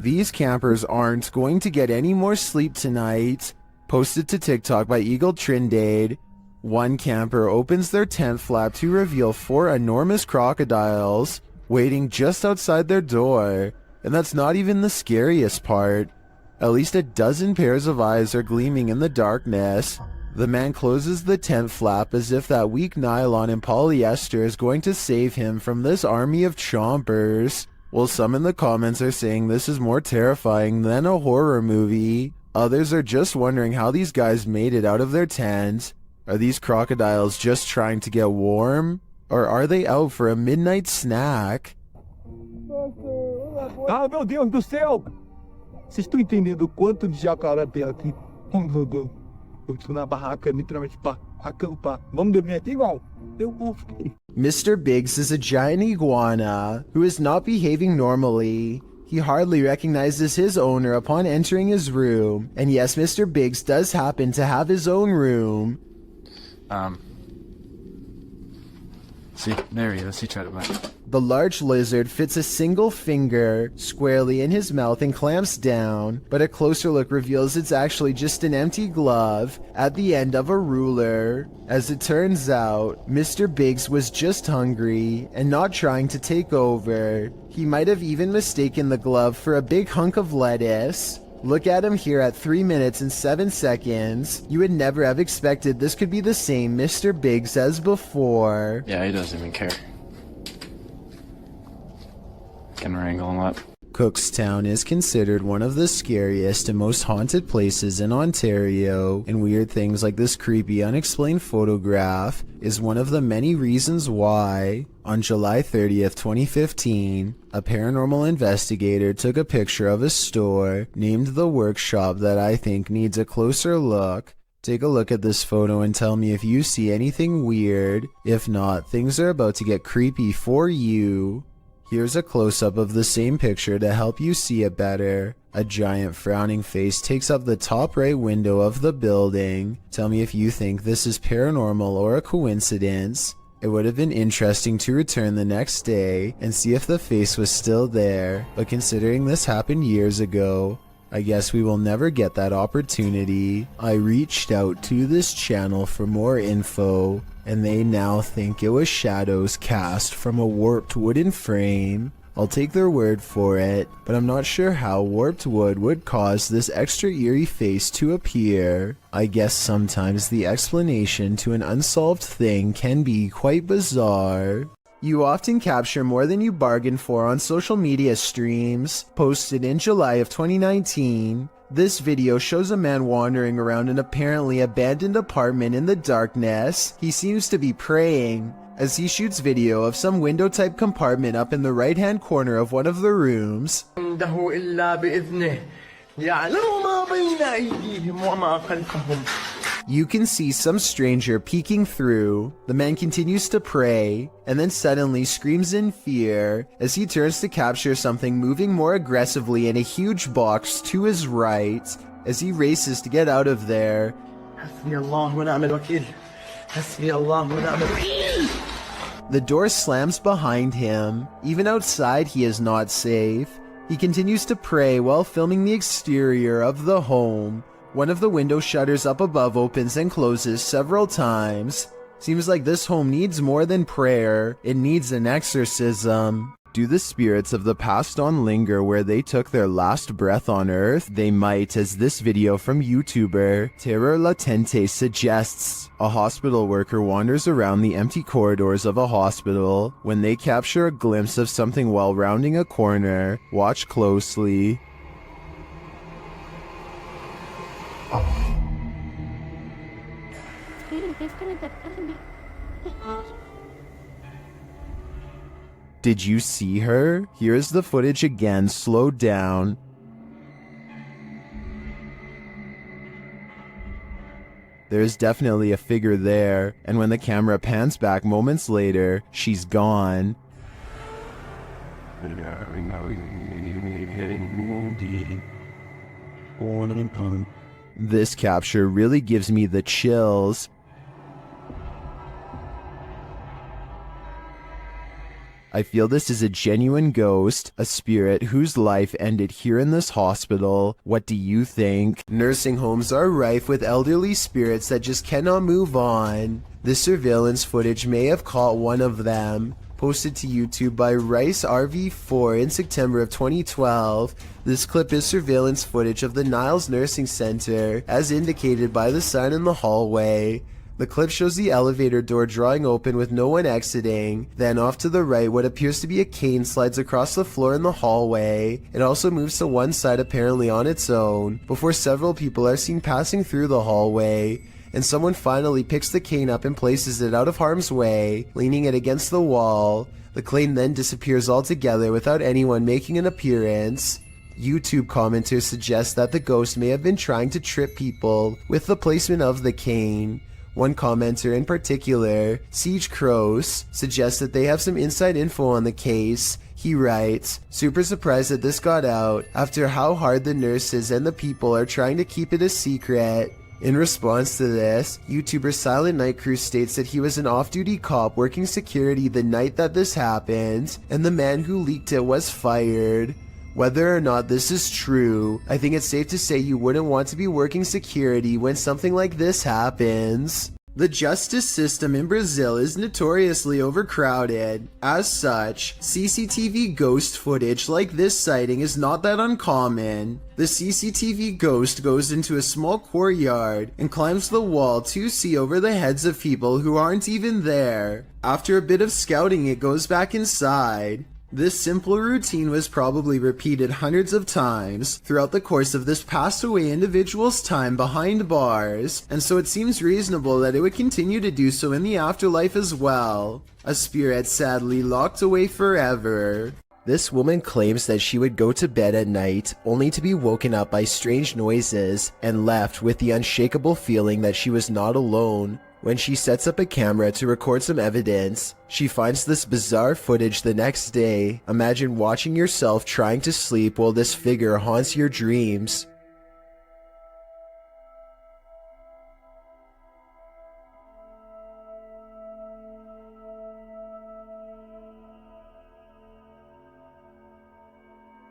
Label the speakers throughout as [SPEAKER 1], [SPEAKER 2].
[SPEAKER 1] These campers aren't going to get any more sleep tonight. Posted to TikTok by Eagle Trindade. One camper opens their tent flap to reveal 4 enormous crocodiles waiting just outside their door. And that's not even the scariest part. At least a dozen pairs of eyes are gleaming in the darkness. The man closes the tent flap as if that weak nylon and polyester is going to save him from this army of chompers. While some in the comments are saying this is more terrifying than a horror movie, others are just wondering how these guys made it out of their tent. Are these crocodiles just trying to get warm? Or are they out for a midnight snack?
[SPEAKER 2] Ah, meu Deus do céu! Vocês estão entendendo o quanto de jacaré tem aqui? Eu estou na barraca, literalmente, para acampar. Vamos dormir aqui igual? Eu vou.
[SPEAKER 1] Mr. Biggs is a giant iguana who is not behaving normally. He hardly recognizes his owner upon entering his room. And yes, Mr. Biggs does happen to have his own room.
[SPEAKER 3] See, there he is. He tried to bite.
[SPEAKER 1] The large lizard fits a single finger squarely in his mouth and clamps down, but a closer look reveals it's actually just an empty glove at the end of a ruler. As it turns out, Mr. Biggs was just hungry and not trying to take over. He might have even mistaken the glove for a big hunk of lettuce. Look at him here at 3 minutes and 7 seconds. You would never have expected this could be the same Mr. Biggs as before.
[SPEAKER 3] Yeah, he doesn't even care. Can wrangle him up.
[SPEAKER 1] Cookstown is considered one of the scariest and most haunted places in Ontario, and weird things like this creepy unexplained photograph is one of the many reasons why. On July 30th, 2015, a paranormal investigator took a picture of a store named The Workshop that I think needs a closer look. Take a look at this photo and tell me if you see anything weird. If not, things are about to get creepy for you. Here's a close-up of the same picture to help you see it better. A giant frowning face takes up the top right window of the building. Tell me if you think this is paranormal or a coincidence. It would have been interesting to return the next day and see if the face was still there, but considering this happened years ago, I guess we will never get that opportunity. I reached out to this channel for more info, and they now think it was shadows cast from a warped wooden frame. I'll take their word for it, but I'm not sure how warped wood would cause this extra eerie face to appear. I guess sometimes the explanation to an unsolved thing can be quite bizarre. You often capture more than you bargain for on social media streams. Posted in July of 2019, this video shows a man wandering around an apparently abandoned apartment in the darkness. He seems to be praying, as he shoots video of some window-type compartment up in the right-hand corner of one of the rooms. You can see some stranger peeking through. The man continues to pray, and then suddenly screams in fear as he turns to capture something moving more aggressively in a huge box to his right. As he races to get out of there, the door slams behind him. Even outside, he is not safe. He continues to pray while filming the exterior of the home. One of the window shutters up above opens and closes several times. Seems like this home needs more than prayer. It needs an exorcism. Do the spirits of the past on linger where they took their last breath on earth? They might, as this video from YouTuber Terror Latente suggests. A hospital worker wanders around the empty corridors of a hospital when they capture a glimpse of something while rounding a corner. Watch closely. Did you see her? Here's the footage again, slowed down. There's definitely a figure there, and when the camera pans back moments later, she's gone. This capture really gives me the chills. I feel this is a genuine ghost, a spirit whose life ended here in this hospital. What do you think? Nursing homes are rife with elderly spirits that just cannot move on. This surveillance footage may have caught one of them. Posted to YouTube by Rice RV4 in September of 2012. This clip is surveillance footage of the Niles Nursing Center, as indicated by the sign in the hallway. The clip shows the elevator door drawing open with no one exiting. Then off to the right, what appears to be a cane slides across the floor in the hallway. It also moves to one side apparently on its own, before several people are seen passing through the hallway. And someone finally picks the cane up and places it out of harm's way, leaning it against the wall. The cane then disappears altogether without anyone making an appearance. YouTube commenters suggest that the ghost may have been trying to trip people with the placement of the cane. One commenter in particular, Siege Crows, suggests that they have some inside info on the case. He writes, "Super surprised that this got out after how hard the nurses and the people are trying to keep it a secret." In response to this, YouTuber Silent Night Crew states that he was an off-duty cop working security the night that this happened, and the man who leaked it was fired. Whether or not this is true, I think it's safe to say you wouldn't want to be working security when something like this happens. The justice system in Brazil is notoriously overcrowded. As such, CCTV ghost footage like this sighting is not that uncommon. The CCTV ghost goes into a small courtyard and climbs the wall to see over the heads of people who aren't even there. After a bit of scouting, it goes back inside. This simple routine was probably repeated hundreds of times throughout the course of this passed away individual's time behind bars, and so it seems reasonable that it would continue to do so in the afterlife as well. A spirit sadly locked away forever. This woman claims that she would go to bed at night only to be woken up by strange noises and left with the unshakable feeling that she was not alone. When she sets up a camera to record some evidence, she finds this bizarre footage the next day. Imagine watching yourself trying to sleep while this figure haunts your dreams.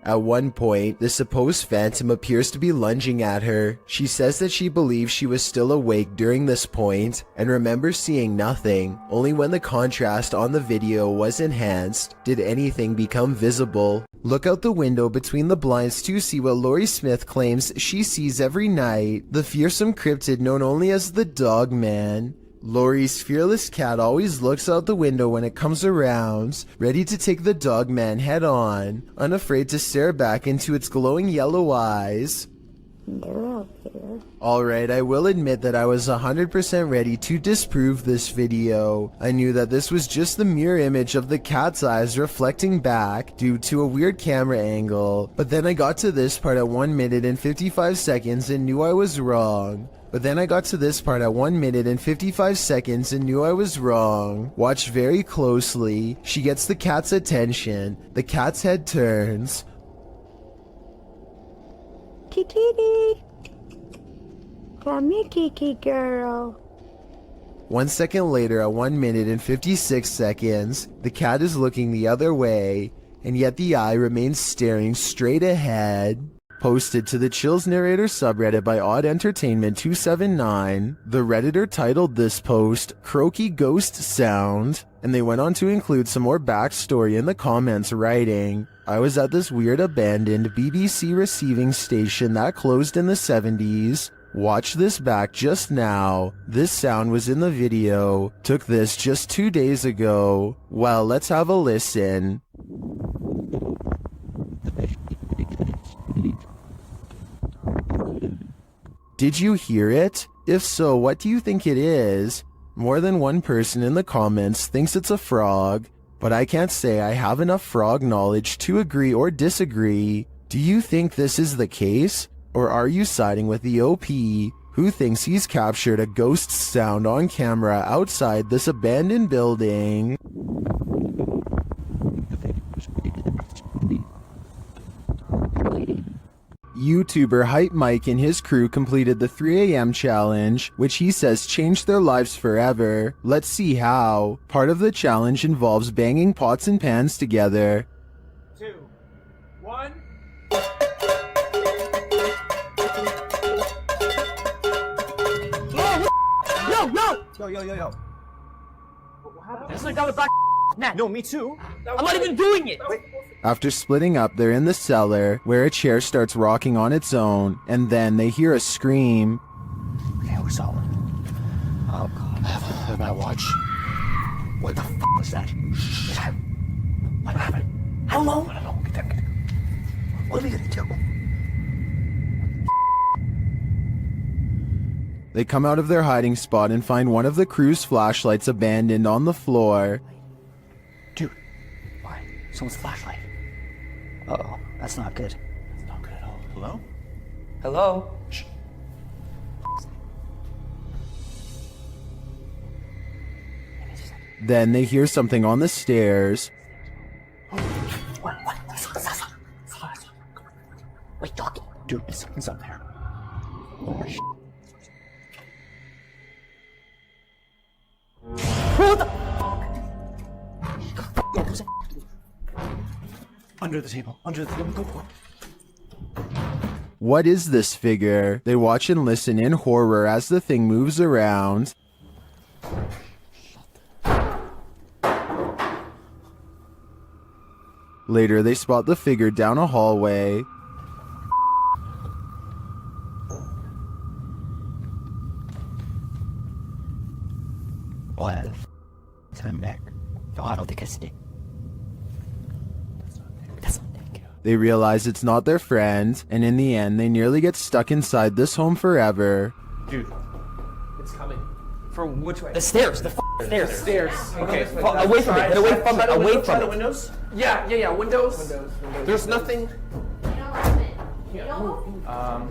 [SPEAKER 1] At one point, the supposed phantom appears to be lunging at her. She says that she believes she was still awake during this point and remembers seeing nothing. Only when the contrast on the video was enhanced did anything become visible. Look out the window between the blinds to see what Lori Smith claims she sees every night, the fearsome cryptid known only as the Dog Man. Lori's fearless cat always looks out the window when it comes around, ready to take the Dog Man head on, unafraid to stare back into its glowing yellow eyes. Alright, I will admit that I was 100% ready to disprove this video. I knew that this was just the mirror image of the cat's eyes reflecting back due to a weird camera angle, but then I got to this part at 1 minute and 55 seconds and knew I was wrong. Watch very closely. She gets the cat's attention. The cat's head turns.
[SPEAKER 4] Kitty, come here, Kiki girl.
[SPEAKER 1] 1 second later, at 1 minute and 56 seconds, the cat is looking the other way, and yet the eye remains staring straight ahead. Posted to the Chills Narrator subreddit by Odd Entertainment 279, the Redditor titled this post, "Croaky Ghost Sound," and they went on to include some more backstory in the comments writing, "I was at this weird abandoned BBC receiving station that closed in the 70s. Watch this back just now. This sound was in the video. Took this just 2 days ago. Well, let's have a listen." Did you hear it? If so, what do you think it is? More than one person in the comments thinks it's a frog, but I can't say I have enough frog knowledge to agree or disagree. Do you think this is the case? Or are you siding with the OP, who thinks he's captured a ghost sound on camera outside this abandoned building? YouTuber Hype Mike and his crew completed the 3 a.m. challenge, which he says changed their lives forever. Let's see how. Part of the challenge involves banging pots and pans together.
[SPEAKER 5] 2, 1.
[SPEAKER 6] Yo. That's like the back. Nah, no, me too. I'm not even doing it. Wait.
[SPEAKER 1] After splitting up, they're in the cellar, where a chair starts rocking on its own, and then they hear a scream.
[SPEAKER 6] Okay, we're solid. Oh god. I have my watch. What the f was that? What happened? How long? I don't know. Get that. What are we gonna do?
[SPEAKER 1] They come out of their hiding spot and find one of the crew's flashlights abandoned on the floor.
[SPEAKER 6] Dude, why? Someone's flashlight. Uh-oh, that's not good.
[SPEAKER 3] It's not good at all. Hello?
[SPEAKER 6] Hello? Shh.
[SPEAKER 1] Then they hear something on the stairs.
[SPEAKER 6] What? Wait, Doc. Dude, something's up there. Oh, shit. What the f***? Under the table. Go.
[SPEAKER 1] What is this figure? They watch and listen in horror as the thing moves around. Later, they spot the figure down a hallway.
[SPEAKER 6] Well, I'm back. No, I don't think it's Nick. That's not Nick.
[SPEAKER 1] They realize it's not their friend, and in the end, they nearly get stuck inside this home forever.
[SPEAKER 5] Dude, it's coming. From which way?
[SPEAKER 6] The stairs. The stairs.
[SPEAKER 5] Stairs. Okay.
[SPEAKER 6] Away from it. Get away from it. Away from it.
[SPEAKER 5] Windows? Yeah. Windows. There's nothing.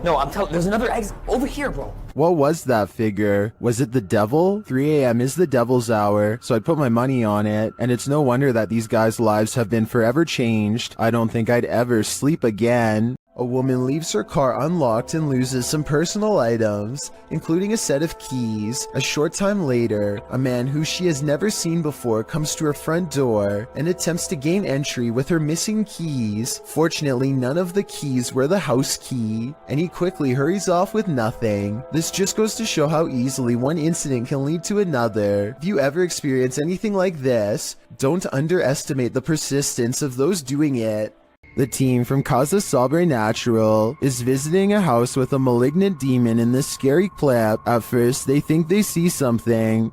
[SPEAKER 6] No, I'm telling. There's another exit over here, bro.
[SPEAKER 1] What was that figure? Was it the devil? 3 a.m. is the devil's hour, so I'd put my money on it, and it's no wonder that these guys' lives have been forever changed. I don't think I'd ever sleep again. A woman leaves her car unlocked and loses some personal items, including a set of keys. A short time later, a man who she has never seen before comes to her front door and attempts to gain entry with her missing keys. Fortunately, none of the keys were the house key, and he quickly hurries off with nothing. This just goes to show how easily one incident can lead to another. If you ever experience anything like this, don't underestimate the persistence of those doing it. The team from Cause Insomnia is visiting a house with a malignant demon in this scary clip. At first, they think they see something.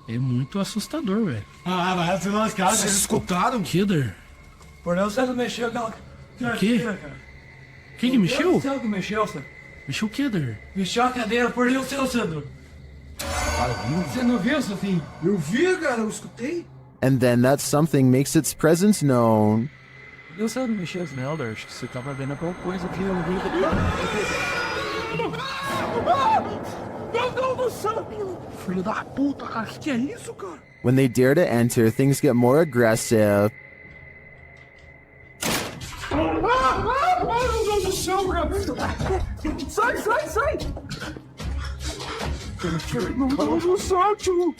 [SPEAKER 7] É muito assustador, velho.
[SPEAKER 2] Mas nós, cara, vocês escutaram?
[SPEAKER 7] Killer.
[SPEAKER 2] Por não, você não mexeu, não.
[SPEAKER 7] O quê? Quem que mexeu?
[SPEAKER 2] Você que mexeu, Sandro.
[SPEAKER 7] Mexeu o quê, Der?
[SPEAKER 2] Mexeu a cadeira, por Deus, seu Sandro. Você não viu, Sophie? Eu vi, cara, eu escutei.
[SPEAKER 1] And then that something makes its presence known.
[SPEAKER 3] Eu sei mexer as Melder, acho que você tava vendo alguma coisa aqui.
[SPEAKER 2] Meu Deus do céu!
[SPEAKER 7] Filho da puta, cara, que é isso, cara?
[SPEAKER 1] When they dare to enter, things get more aggressive.
[SPEAKER 2] Meu Deus do céu, cara! Sai! Meu Deus do céu, tio!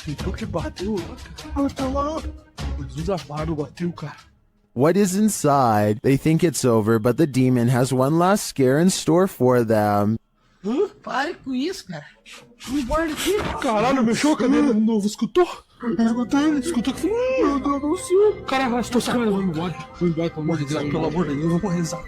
[SPEAKER 7] Então que bateu, cara. Tá lá. Jesus amado, bateu, cara.
[SPEAKER 1] What is inside? They think it's over, but the demon has one last scare in store for them.
[SPEAKER 7] Hã? Pare com isso, cara. Me guarda aqui. Caralho, mexeu a cadeira de novo. Escutou? Escutou que... Meu Deus do céu. Cara, arrastou essa cadeira. Vou embora, pelo amor de Deus. Pelo amor de Deus, eu vou rezar.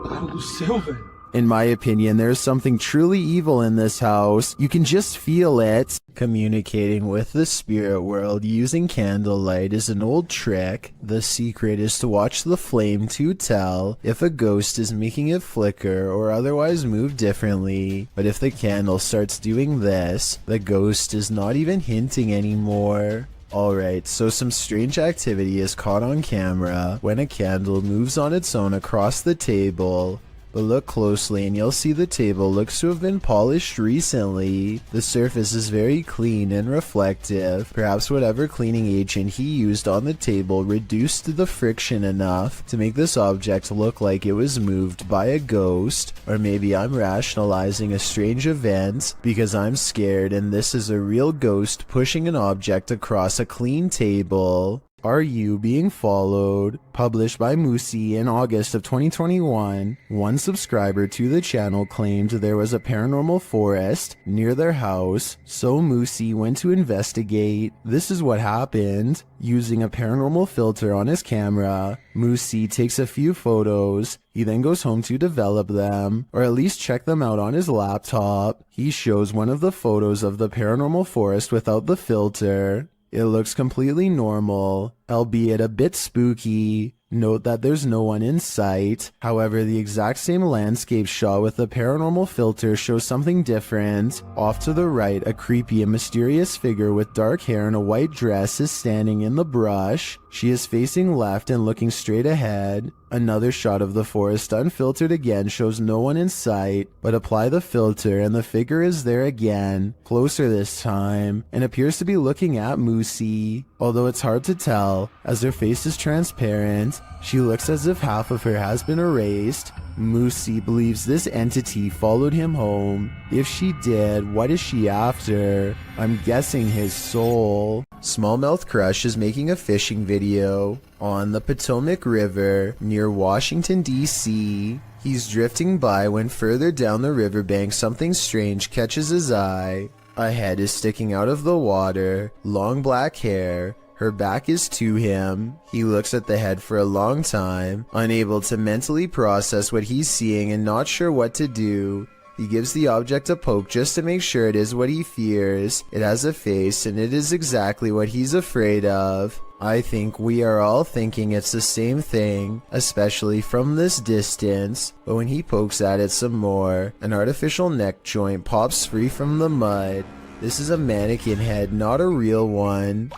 [SPEAKER 7] Cara do céu, velho.
[SPEAKER 1] In my opinion, there's something truly evil in this house. You can just feel it. Communicating with the spirit world using candlelight is an old trick. The secret is to watch the flame to tell if a ghost is making it flicker or otherwise move differently. But if the candle starts doing this, the ghost is not even hinting anymore. Alright, so some strange activity is caught on camera when a candle moves on its own across the table. but look closely and you'll see the table looks to have been polished recently. The surface is very clean and reflective. Perhaps whatever cleaning agent he used on the table reduced the friction enough to make this object look like it was moved by a ghost. Or maybe I'm rationalizing a strange event because I'm scared and this is a real ghost pushing an object across a clean table. Are You Being Followed? Published by Moosey in August of 2021, one subscriber to the channel claimed there was a paranormal forest near their house, so Moosey went to investigate. This is what happened. Using a paranormal filter on his camera, Moosey takes a few photos. He then goes home to develop them, or at least check them out on his laptop. He shows one of the photos of the paranormal forest without the filter. It looks completely normal, albeit a bit spooky. Note that there's no one in sight. However, the exact same landscape shot with the paranormal filter shows something different. Off to the right, a creepy and mysterious figure with dark hair and a white dress is standing in the brush. She is facing left and looking straight ahead. Another shot of the forest unfiltered again shows no one in sight, but apply the filter and the figure is there again, closer this time, and appears to be looking at Moosey. Although it's hard to tell, as her face is transparent, she looks as if half of her has been erased. Moosey believes this entity followed him home. If she did, what is she after? I'm guessing his soul. Smallmouth Crush is making a fishing video on the Potomac River near Washington, D.C. He's drifting by when further down the riverbank something strange catches his eye. A head is sticking out of the water, long black hair. Her back is to him. He looks at the head for a long time, unable to mentally process what he's seeing and not sure what to do. He gives the object a poke just to make sure it is what he fears. It has a face and it is exactly what he's afraid of. I think we are all thinking it's the same thing, especially from this distance, but when he pokes at it some more, an artificial neck joint pops free from the mud. This is a mannequin head, not a real one.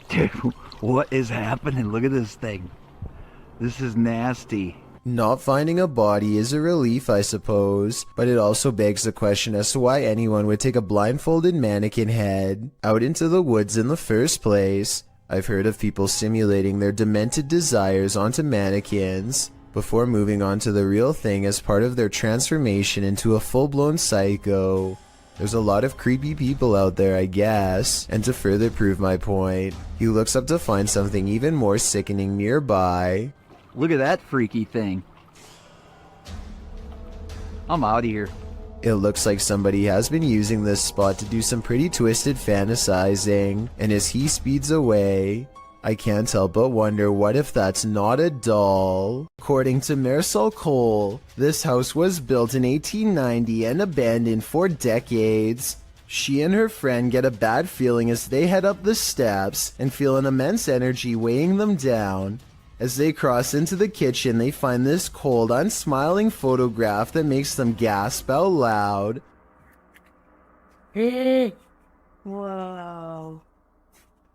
[SPEAKER 6] Dude, what is happening? Look at this thing. This is nasty.
[SPEAKER 1] Not finding a body is a relief, I suppose, but it also begs the question as to why anyone would take a blindfolded mannequin head out into the woods in the first place. I've heard of people simulating their demented desires onto mannequins before moving on to the real thing as part of their transformation into a full-blown psycho. There's a lot of creepy people out there, I guess. And to further prove my point, he looks up to find something even more sickening nearby.
[SPEAKER 6] Look at that freaky thing. I'm out of here.
[SPEAKER 1] It looks like somebody has been using this spot to do some pretty twisted fantasizing, and as he speeds away, I can't help but wonder what if that's not a doll. According to Marisol Cole, this house was built in 1890 and abandoned for decades. She and her friend get a bad feeling as they head up the steps and feel an immense energy weighing them down. As they cross into the kitchen, they find this cold, unsmiling photograph that makes them gasp out loud.
[SPEAKER 4] Whoa.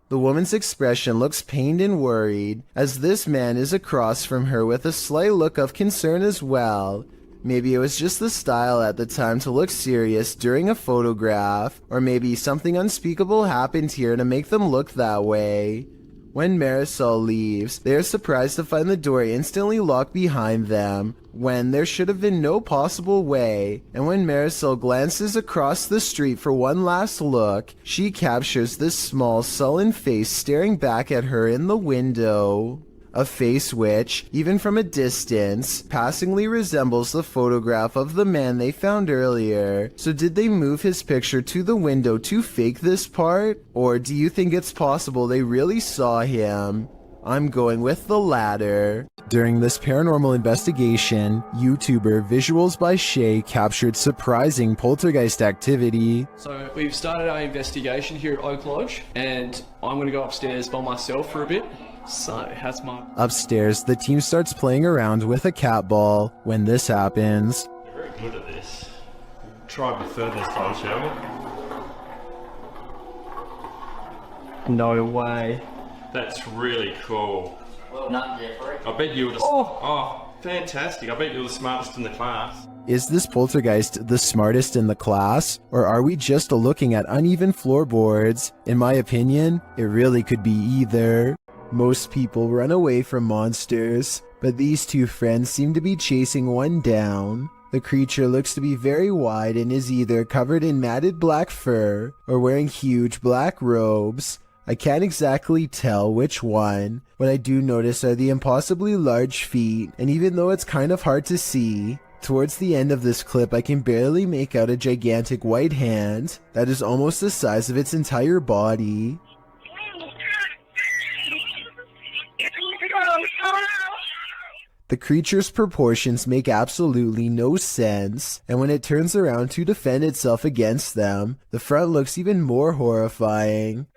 [SPEAKER 1] The woman's expression looks pained and worried, as this man is across from her with a slight look of concern as well. Maybe it was just the style at the time to look serious during a photograph, or maybe something unspeakable happened here to make them look that way. When Marisol leaves, they are surprised to find the door instantly locked behind them, when there should have been no possible way. And when Marisol glances across the street for one last look, she captures this small, sullen face staring back at her in the window. A face which, even from a distance, passingly resembles the photograph of the man they found earlier. So did they move his picture to the window to fake this part? Or do you think it's possible they really saw him? I'm going with the latter. During this paranormal investigation, YouTuber Visuals by Shay captured surprising poltergeist activity.
[SPEAKER 5] So we've started our investigation here at Oak Lodge, and I'm going to go upstairs by myself for a bit. So, how's my...
[SPEAKER 1] Upstairs, the team starts playing around with a cat ball. When this happens...
[SPEAKER 8] You're very good at this. Try a bit further this time, shall we?
[SPEAKER 5] No way.
[SPEAKER 8] That's really cool.
[SPEAKER 6] Well done, Jeffrey.
[SPEAKER 8] I bet you would have... Oh! fantastic. I bet you're the smartest in the class.
[SPEAKER 1] Is this poltergeist the smartest in the class, or are we just looking at uneven floorboards? In my opinion, it really could be either. Most people run away from monsters, but these two friends seem to be chasing one down. The creature looks to be very wide and is either covered in matted black fur or wearing huge black robes. I can't exactly tell which one. What I do notice are the impossibly large feet, and even though it's kind of hard to see, towards the end of this clip I can barely make out a gigantic white hand that is almost the size of its entire body. The creature's proportions make absolutely no sense, and when it turns around to defend itself against them, the front looks even more horrifying.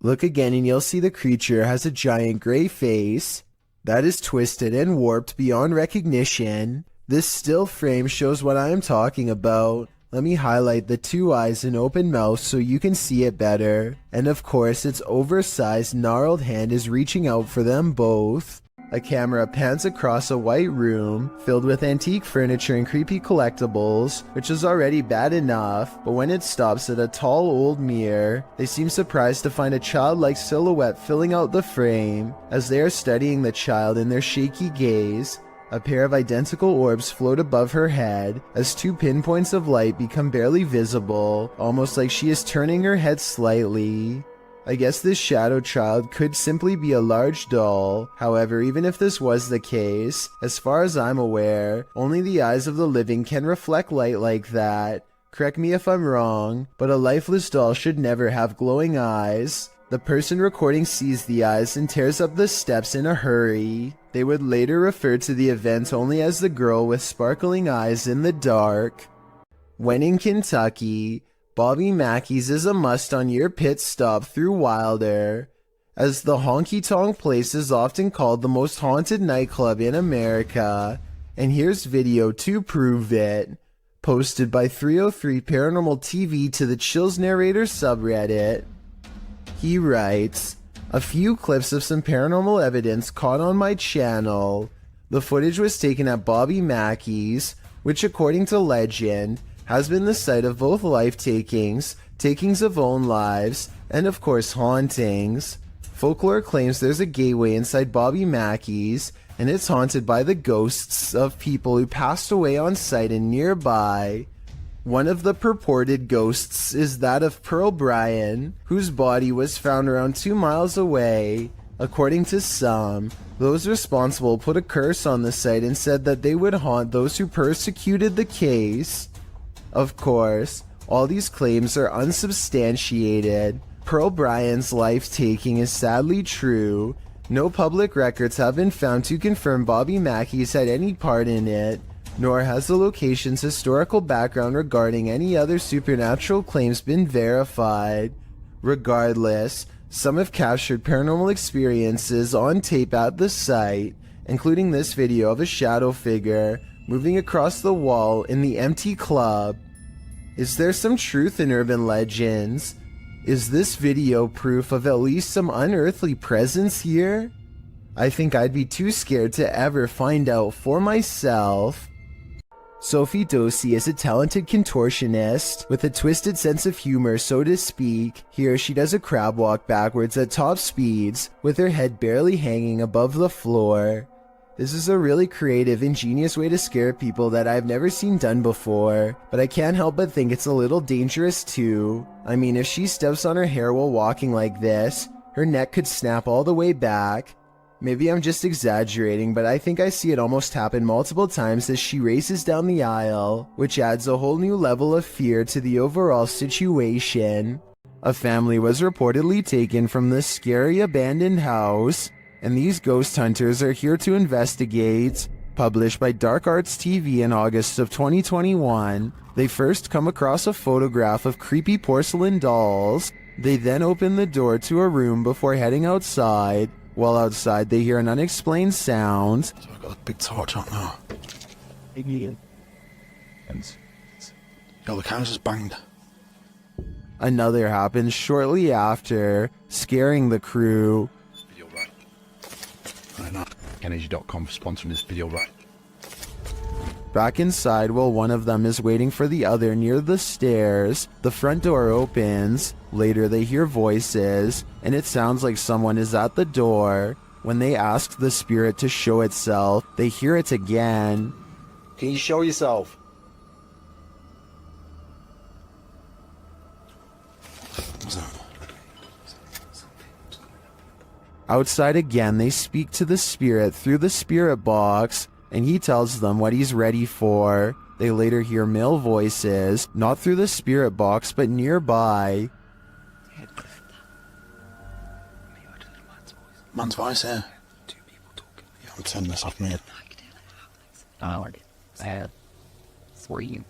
[SPEAKER 1] Look again and you'll see the creature has a giant gray face that is twisted and warped beyond recognition. This still frame shows what I am talking about. Let me highlight the two eyes and open mouth so you can see it better. And of course, its oversized, gnarled hand is reaching out for them both. A camera pans across a white room filled with antique furniture and creepy collectibles, which is already bad enough, but when it stops at a tall old mirror, they seem surprised to find a childlike silhouette filling out the frame. As they are studying the child in their shaky gaze, a pair of identical orbs float above her head as two pinpoints of light become barely visible, almost like she is turning her head slightly. I guess this shadow child could simply be a large doll. However, even if this was the case, as far as I'm aware, only the eyes of the living can reflect light like that. Correct me if I'm wrong, but a lifeless doll should never have glowing eyes. The person recording sees the eyes and tears up the steps in a hurry. They would later refer to the event only as the girl with sparkling eyes in the dark. When in Kentucky, Bobby Mackeys is a must on your pit stop through Wilder, as the honky-tonk place is often called the most haunted nightclub in America, and here's video to prove it. Posted by 303 Paranormal TV to the Chills Narrator subreddit. He writes, a few clips of some paranormal evidence caught on my channel. The footage was taken at Bobby Mackeys, which according to legend, has been the site of both life-takings, takings of own lives, and of course hauntings. Folklore claims there's a gateway inside Bobby Mackeys, and it's haunted by the ghosts of people who passed away on site and nearby. One of the purported ghosts is that of Pearl Bryan, whose body was found around 2 miles away. According to some, those responsible put a curse on the site and said that they would haunt those who persecuted the case. Of course, all these claims are unsubstantiated. Pearl Bryan's life-taking is sadly true. No public records have been found to confirm Bobby Mackeys had any part in it, nor has the location's historical background regarding any other supernatural claims been verified. Regardless, some have captured paranormal experiences on tape at the site, including this video of a shadow figure moving across the wall in the empty club. Is there some truth in urban legends? Is this video proof of at least some unearthly presence here? I think I'd be too scared to ever find out for myself. Sophie Dosey is a talented contortionist with a twisted sense of humor, so to speak. Here she does a crab walk backwards at top speeds, with her head barely hanging above the floor. This is a really creative, ingenious way to scare people that I've never seen done before, but I can't help but think it's a little dangerous too. I mean, if she steps on her hair while walking like this, her neck could snap all the way back. Maybe I'm just exaggerating, but I think I see it almost happen multiple times as she races down the aisle, which adds a whole new level of fear to the overall situation. A family was reportedly taken from this scary abandoned house, and these ghost hunters are here to investigate. Published by Dark Arts TV in August of 2021, they first come across a photograph of creepy porcelain dolls. They then open the door to a room before heading outside. While outside, they hear an unexplained sound.
[SPEAKER 6] So I've got a big torch out now. Yo, the house is banged.
[SPEAKER 1] Another happens shortly after, scaring the crew.
[SPEAKER 6] You're right. I know. Energy.com for sponsoring this video, right?
[SPEAKER 1] Back inside, while one of them is waiting for the other near the stairs, the front door opens. Later they hear voices, and it sounds like someone is at the door. When they ask the spirit to show itself, they hear it again.
[SPEAKER 6] Can you show yourself?
[SPEAKER 1] Outside again, they speak to the spirit through the spirit box, and he tells them what he's ready for. They later hear male voices, not through the spirit box, but nearby.
[SPEAKER 6] Man's voice, yeah. Two people talking. Yeah, I'm turning this off, mate.
[SPEAKER 9] I like it. Bad. For you.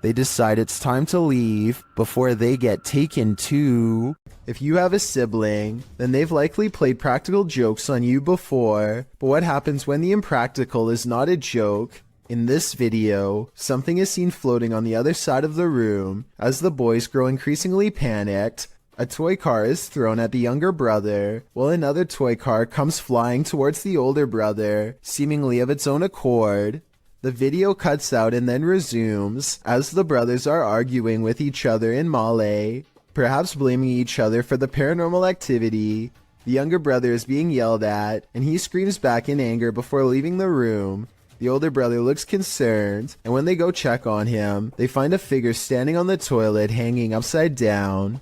[SPEAKER 1] They decide it's time to leave before they get taken to. If you have a sibling, then they've likely played practical jokes on you before. But what happens when the impractical is not a joke? In this video, something is seen floating on the other side of the room. As the boys grow increasingly panicked, a toy car is thrown at the younger brother, while another toy car comes flying towards the older brother, seemingly of its own accord. The video cuts out and then resumes, as the brothers are arguing with each other in Malay, perhaps blaming each other for the paranormal activity. The younger brother is being yelled at, and he screams back in anger before leaving the room. The older brother looks concerned, and when they go check on him, they find a figure standing on the toilet hanging upside down.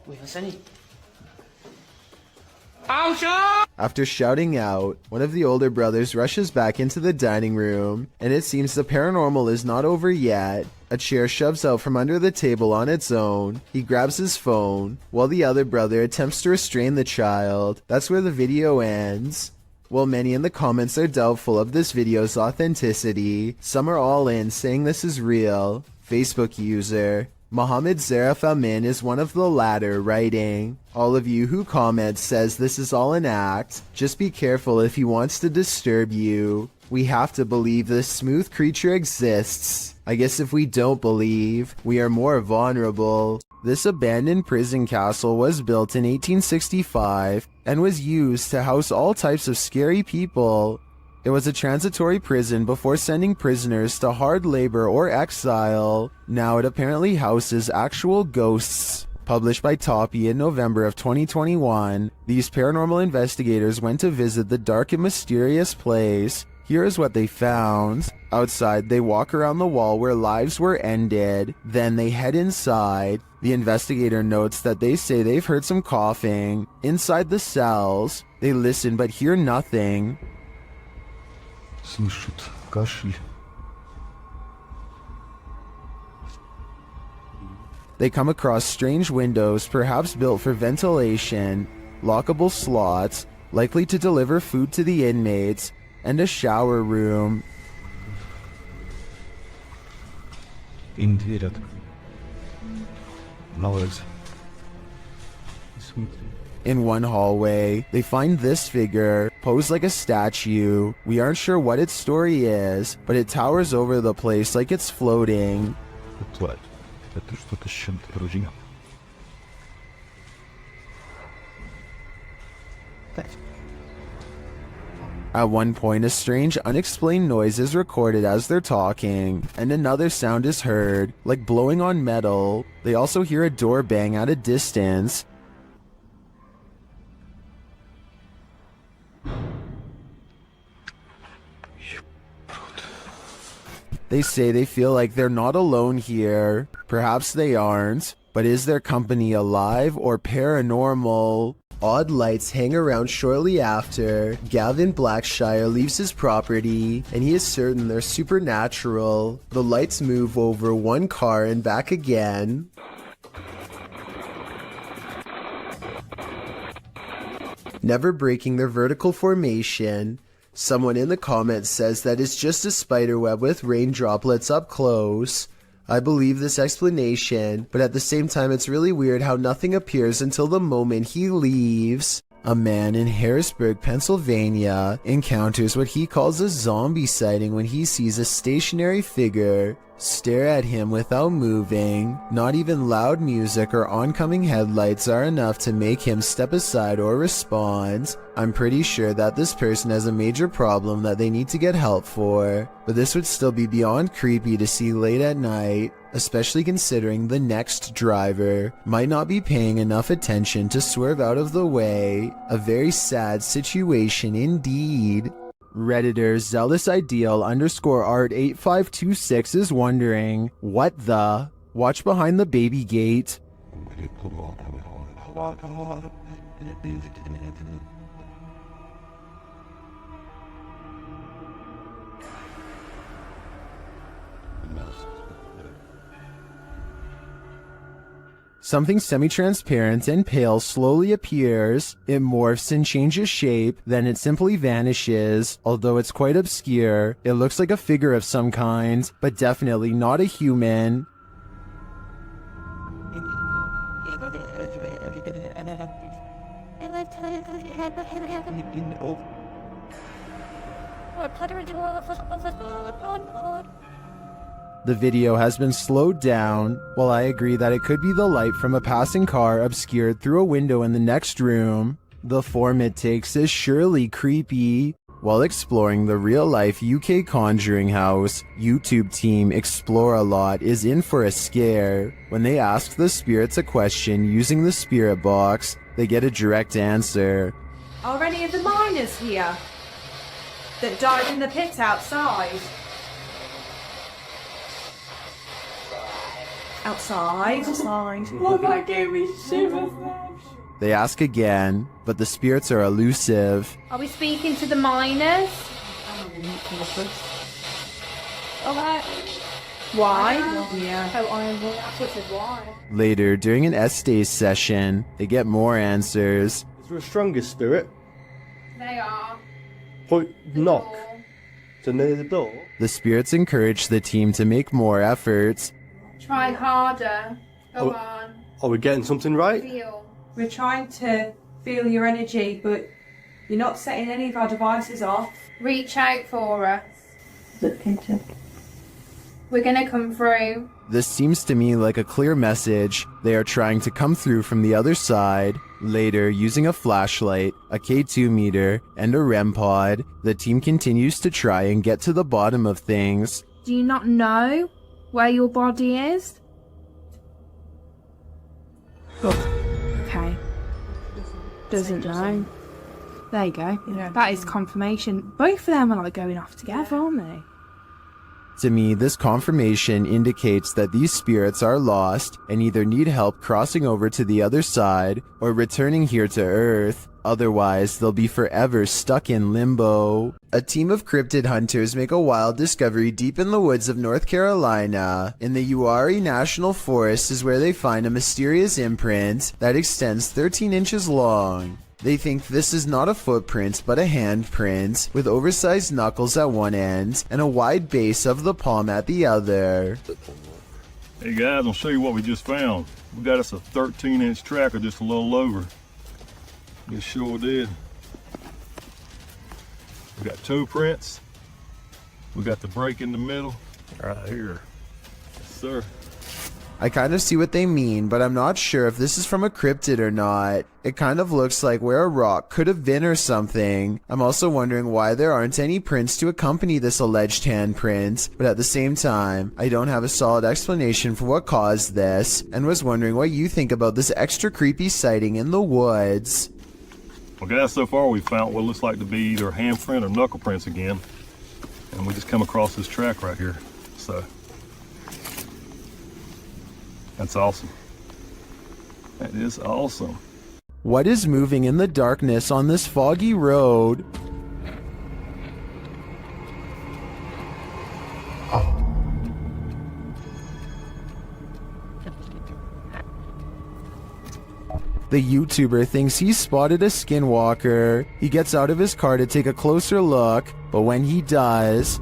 [SPEAKER 1] After shouting out, one of the older brothers rushes back into the dining room, and it seems the paranormal is not over yet. A chair shoves out from under the table on its own. He grabs his phone, while the other brother attempts to restrain the child. That's where the video ends. While many in the comments are doubtful of this video's authenticity, some are all in saying this is real. Facebook user Mohammed Zarif Amin is one of the latter, writing, "All of you who comment says this is all an act. Just be careful if he wants to disturb you. We have to believe this smooth creature exists. I guess if we don't believe, we are more vulnerable." This abandoned prison castle was built in 1865 and was used to house all types of scary people. It was a transitory prison before sending prisoners to hard labor or exile. Now it apparently houses actual ghosts. Published by Toppy in November of 2021, these paranormal investigators went to visit the dark and mysterious place. Here is what they found. Outside, they walk around the wall where lives were ended. Then they head inside. The investigator notes that they say they've heard some coughing. Inside the cells, they listen but hear nothing.
[SPEAKER 6] Слышат кашель.
[SPEAKER 1] They come across strange windows, perhaps built for ventilation, lockable slots, likely to deliver food to the inmates, and a shower room.
[SPEAKER 6] Им верят. Молодцы.
[SPEAKER 1] In one hallway, they find this figure, posed like a statue. We aren't sure what its story is, but it towers over the place like it's floating.
[SPEAKER 6] Тварь. Это что-то с чем-то вроде.
[SPEAKER 1] At one point, a strange, unexplained noise is recorded as they're talking, and another sound is heard, like blowing on metal. They also hear a door bang at a distance. They say they feel like they're not alone here. Perhaps they aren't, but is their company alive or paranormal? Odd lights hang around shortly after. Gavin Blackshire leaves his property, and he is certain they're supernatural. The lights move over one car and back again. Never breaking their vertical formation. Someone in the comments says that it's just a spiderweb with rain droplets up close. I believe this explanation, but at the same time it's really weird how nothing appears until the moment he leaves. A man in Harrisburg, Pennsylvania encounters what he calls a zombie sighting when he sees a stationary figure stare at him without moving. Not even loud music or oncoming headlights are enough to make him step aside or respond. I'm pretty sure that this person has a major problem that they need to get help for, but this would still be beyond creepy to see late at night, especially considering the next driver might not be paying enough attention to swerve out of the way. A very sad situation indeed. Redditor Zealous Ideal _art8526 is wondering, what the? Watch behind the baby gate. Something semi-transparent and pale slowly appears. It morphs and changes shape, then it simply vanishes. Although it's quite obscure, it looks like a figure of some kind, but definitely not a human. The video has been slowed down. While I agree that it could be the light from a passing car obscured through a window in the next room, the form it takes is surely creepy. While exploring the real-life UK Conjuring House, YouTube team Explore a Lot is in for a scare. When they ask the spirits a question using the spirit box, they get a direct answer.
[SPEAKER 10] Are any of the miners here that died in the pit outside? Outside. Oh, that gave me shivers.
[SPEAKER 1] They ask again, but the spirits are elusive.
[SPEAKER 10] Are we speaking to the miners? Okay. Why? Yeah. Oh, I said why.
[SPEAKER 1] Later, during an Estays session, they get more answers.
[SPEAKER 11] Is there a stronger spirit?
[SPEAKER 10] They are.
[SPEAKER 11] Point knock. So near the door?
[SPEAKER 1] The spirits encourage the team to make more efforts.
[SPEAKER 10] Try harder. Go on.
[SPEAKER 11] Are we getting something right?
[SPEAKER 10] Feel. We're trying to feel your energy, but you're not setting any of our devices off. Reach out for us. Look into. We're gonna come through.
[SPEAKER 1] This seems to me like a clear message. They are trying to come through from the other side. Later, using a flashlight, a K2 meter, and a REM pod, the team continues to try and get to the bottom of things.
[SPEAKER 10] Do you not know where your body is? Okay. Doesn't know. There you go. That is confirmation. Both of them are like going off together, aren't they?
[SPEAKER 1] To me, this confirmation indicates that these spirits are lost and either need help crossing over to the other side or returning here to Earth. Otherwise, they'll be forever stuck in limbo. A team of cryptid hunters make a wild discovery deep in the woods of North Carolina. In the Uwharrie National Forest is where they find a mysterious imprint that extends 13 inches long. They think this is not a footprint but a handprint, with oversized knuckles at one end and a wide base of the palm at the other.
[SPEAKER 12] Hey guys, I'll show you what we just found. We got us a 13-inch tracker just a little over. It sure did. We got toe prints. We got the break in the middle. Right here. Yes, sir.
[SPEAKER 1] I kind of see what they mean, but I'm not sure if this is from a cryptid or not. It kind of looks like where a rock could have been or something. I'm also wondering why there aren't any prints to accompany this alleged handprint, but at the same time, I don't have a solid explanation for what caused this, and was wondering what you think about this extra creepy sighting in the woods.
[SPEAKER 12] Well guys, so far we've found what looks like to be either a handprint or knuckle prints again. And we just come across this track right here, so. That's awesome. That is awesome.
[SPEAKER 1] What is moving in the darkness on this foggy road? The YouTuber thinks he spotted a Skinwalker. He gets out of his car to take a closer look, but when he does,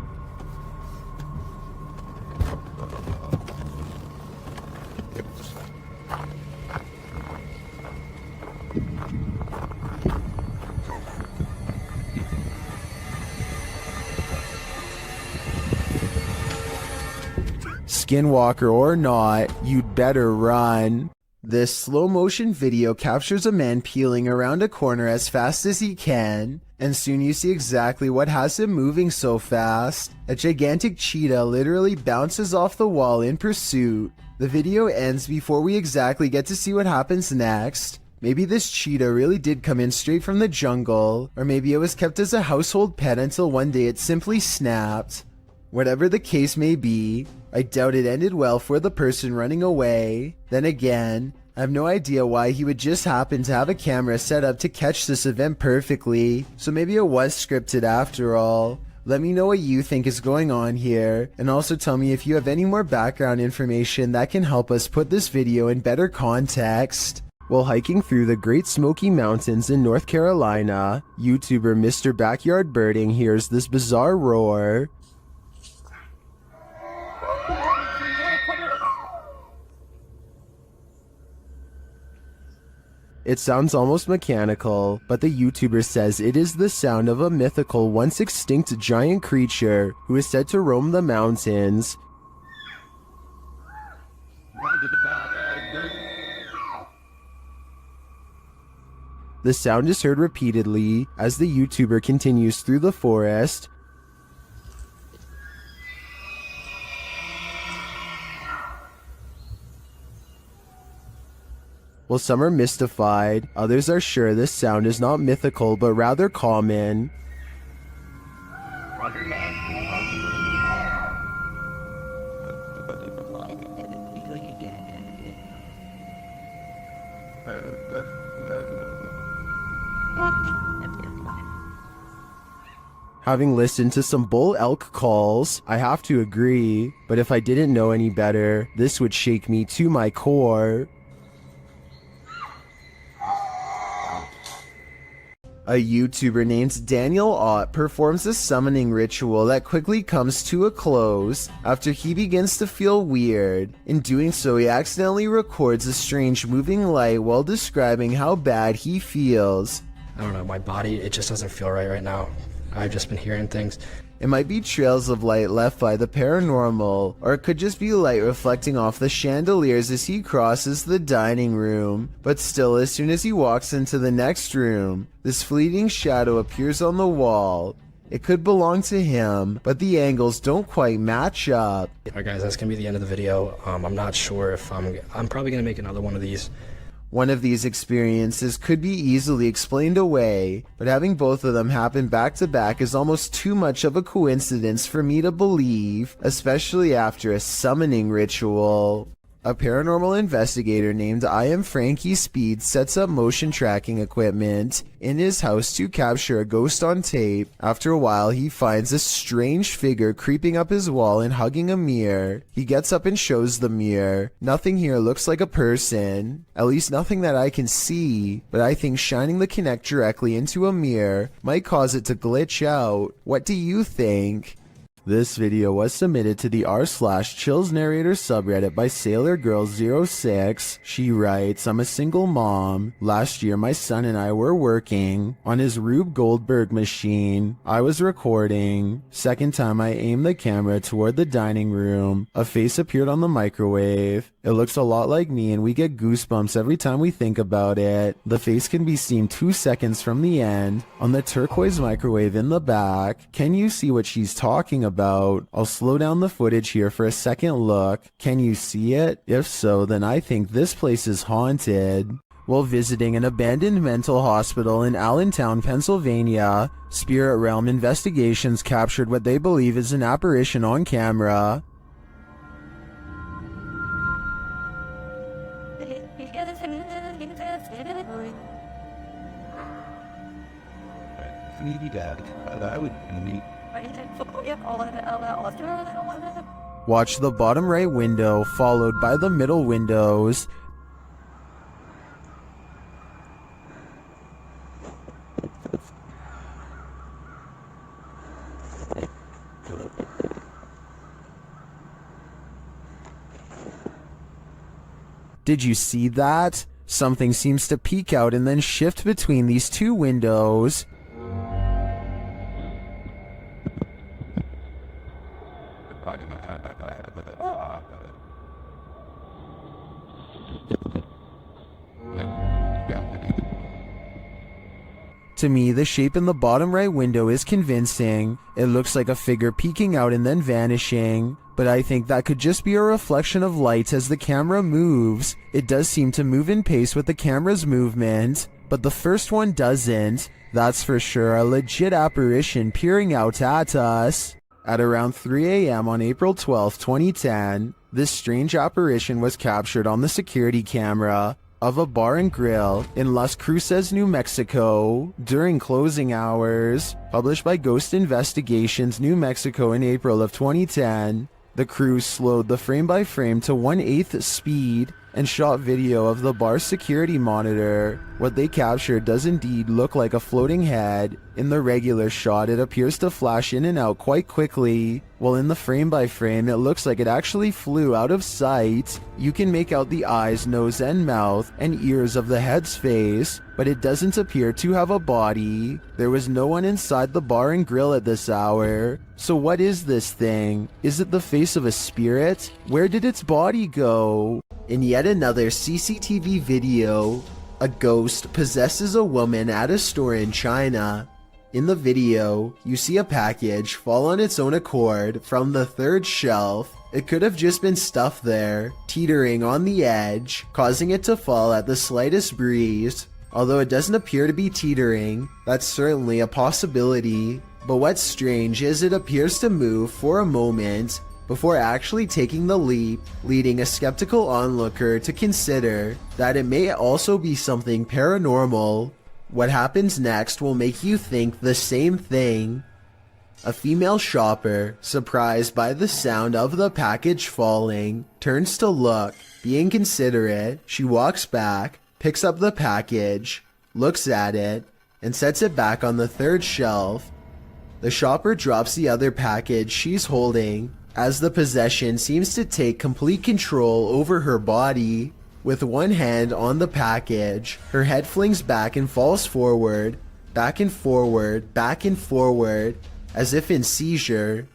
[SPEAKER 1] Skinwalker or not, you'd better run. This slow motion video captures a man peeling around a corner as fast as he can, and soon you see exactly what has him moving so fast. A gigantic cheetah literally bounces off the wall in pursuit. The video ends before we exactly get to see what happens next. Maybe this cheetah really did come in straight from the jungle, or maybe it was kept as a household pet until one day it simply snapped. Whatever the case may be, I doubt it ended well for the person running away. Then again, I have no idea why he would just happen to have a camera set up to catch this event perfectly, so maybe it was scripted after all. Let me know what you think is going on here, and also tell me if you have any more background information that can help us put this video in better context. While hiking through the Great Smoky Mountains in North Carolina, YouTuber Mr. Backyard Birding hears this bizarre roar. It sounds almost mechanical, but the YouTuber says it is the sound of a mythical, once extinct giant creature who is said to roam the mountains. The sound is heard repeatedly as the YouTuber continues through the forest. While some are mystified, others are sure this sound is not mythical but rather common. Having listened to some bull elk calls, I have to agree, but if I didn't know any better, this would shake me to my core. A YouTuber named Daniel Ott performs a summoning ritual that quickly comes to a close after he begins to feel weird. In doing so, he accidentally records a strange moving light while describing how bad he feels.
[SPEAKER 13] I don't know, my body, it just doesn't feel right now. I've just been hearing things.
[SPEAKER 1] It might be trails of light left by the paranormal, or it could just be light reflecting off the chandeliers as he crosses the dining room. But still, as soon as he walks into the next room, this fleeting shadow appears on the wall. It could belong to him, but the angles don't quite match up.
[SPEAKER 13] Alright guys, that's gonna be the end of the video. I'm not sure if I'm probably gonna make another one of these.
[SPEAKER 1] One of these experiences could be easily explained away, but having both of them happen back to back is almost too much of a coincidence for me to believe, especially after a summoning ritual. A paranormal investigator named Frankie Speed sets up motion tracking equipment in his house to capture a ghost on tape. After a while, he finds a strange figure creeping up his wall and hugging a mirror. He gets up and shows the mirror. Nothing here looks like a person, at least nothing that I can see, but I think shining the Kinect directly into a mirror might cause it to glitch out. What do you think? This video was submitted to the r/chills narrator subreddit by SailorGirl06. She writes, I'm a single mom. Last year my son and I were working on his Rube Goldberg machine. I was recording. Second time I aimed the camera toward the dining room. A face appeared on the microwave. It looks a lot like me and we get goosebumps every time we think about it. The face can be seen 2 seconds from the end on the turquoise microwave in the back. Can you see what she's talking about? I'll slow down the footage here for a second look. Can you see it? If so, then I think this place is haunted. While visiting an abandoned mental hospital in Allentown, Pennsylvania, Spirit Realm Investigations captured what they believe is an apparition on camera. Watch the bottom right window followed by the middle windows. Did you see that? Something seems to peek out and then shift between these two windows. To me, the shape in the bottom right window is convincing. It looks like a figure peeking out and then vanishing, but I think that could just be a reflection of light as the camera moves. It does seem to move in pace with the camera's movement, but the first one doesn't. That's for sure a legit apparition peering out at us. At around 3 a.m. on April 12, 2010, this strange apparition was captured on the security camera of a bar and grill in Las Cruces, New Mexico during closing hours. Published by Ghost Investigations, New Mexico in April of 2010. The crew slowed the frame-by-frame to 1/8 speed and shot video of the bar's security monitor. What they captured does indeed look like a floating head. In the regular shot, it appears to flash in and out quite quickly, while in the frame-by-frame, it looks like it actually flew out of sight. You can make out the eyes, nose, and mouth, and ears of the head's face, but it doesn't appear to have a body. There was no one inside the bar and grill at this hour. So what is this thing? Is it the face of a spirit? Where did its body go? In yet another CCTV video, a ghost possesses a woman at a store in China. In the video, you see a package fall on its own accord from the third shelf. It could have just been stuff there, teetering on the edge, causing it to fall at the slightest breeze. Although it doesn't appear to be teetering, that's certainly a possibility. But what's strange is it appears to move for a moment before actually taking the leap, leading a skeptical onlooker to consider that it may also be something paranormal. What happens next will make you think the same thing. A female shopper, surprised by the sound of the package falling, turns to look. Being considerate, she walks back, picks up the package, looks at it, and sets it back on the third shelf. The shopper drops the other package she's holding, as the possession seems to take complete control over her body. With one hand on the package, her head flings back and falls forward, back and forward, back and forward, as if in seizure.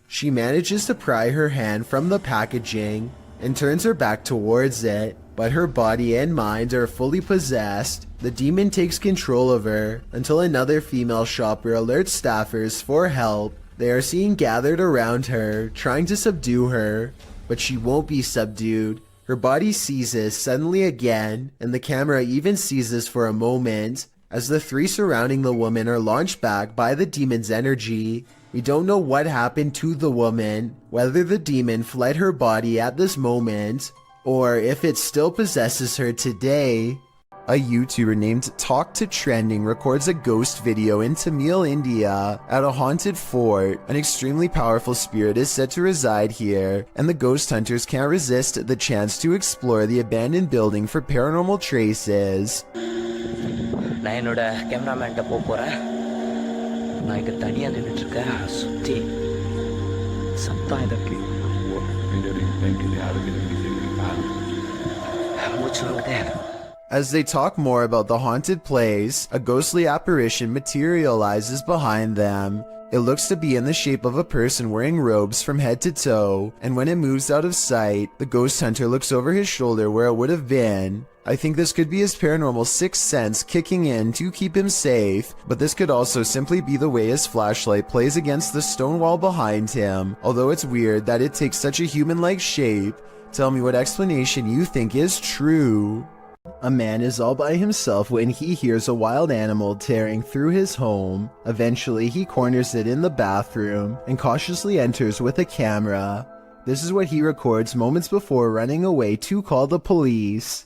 [SPEAKER 1] She manages to pry her hand from the packaging and turns her back towards it, but her body and mind are fully possessed. The demon takes control of her until another female shopper alerts staffers for help. They are seen gathered around her, trying to subdue her, but she won't be subdued. Her body seizes suddenly again, and the camera even seizes for a moment, as the three surrounding the woman are launched back by the demon's energy. We don't know what happened to the woman, whether the demon fled her body at this moment, or if it still possesses her today. A YouTuber named Talk to Trending records a ghost video in Tamil, India, at a haunted fort. An extremely powerful spirit is said to reside here, and the ghost hunters can't resist the chance to explore the abandoned building for paranormal traces.
[SPEAKER 9] நான் என்னோட கேமராமேன்ட்ட போறேன். நான் இங்க தனியா நின்னுட்டு இருக்கேன். சுத்தி சத்தம் இதற்கு மூச்சு வாங்குதே.
[SPEAKER 1] As they talk more about the haunted place, a ghostly apparition materializes behind them. It looks to be in the shape of a person wearing robes from head to toe, and when it moves out of sight, the ghost hunter looks over his shoulder where it would have been. I think this could be his paranormal sixth sense kicking in to keep him safe, but this could also simply be the way his flashlight plays against the stone wall behind him, although it's weird that it takes such a human-like shape. Tell me what explanation you think is true. A man is all by himself when he hears a wild animal tearing through his home. Eventually, he corners it in the bathroom and cautiously enters with a camera. This is what he records moments before running away to call the police.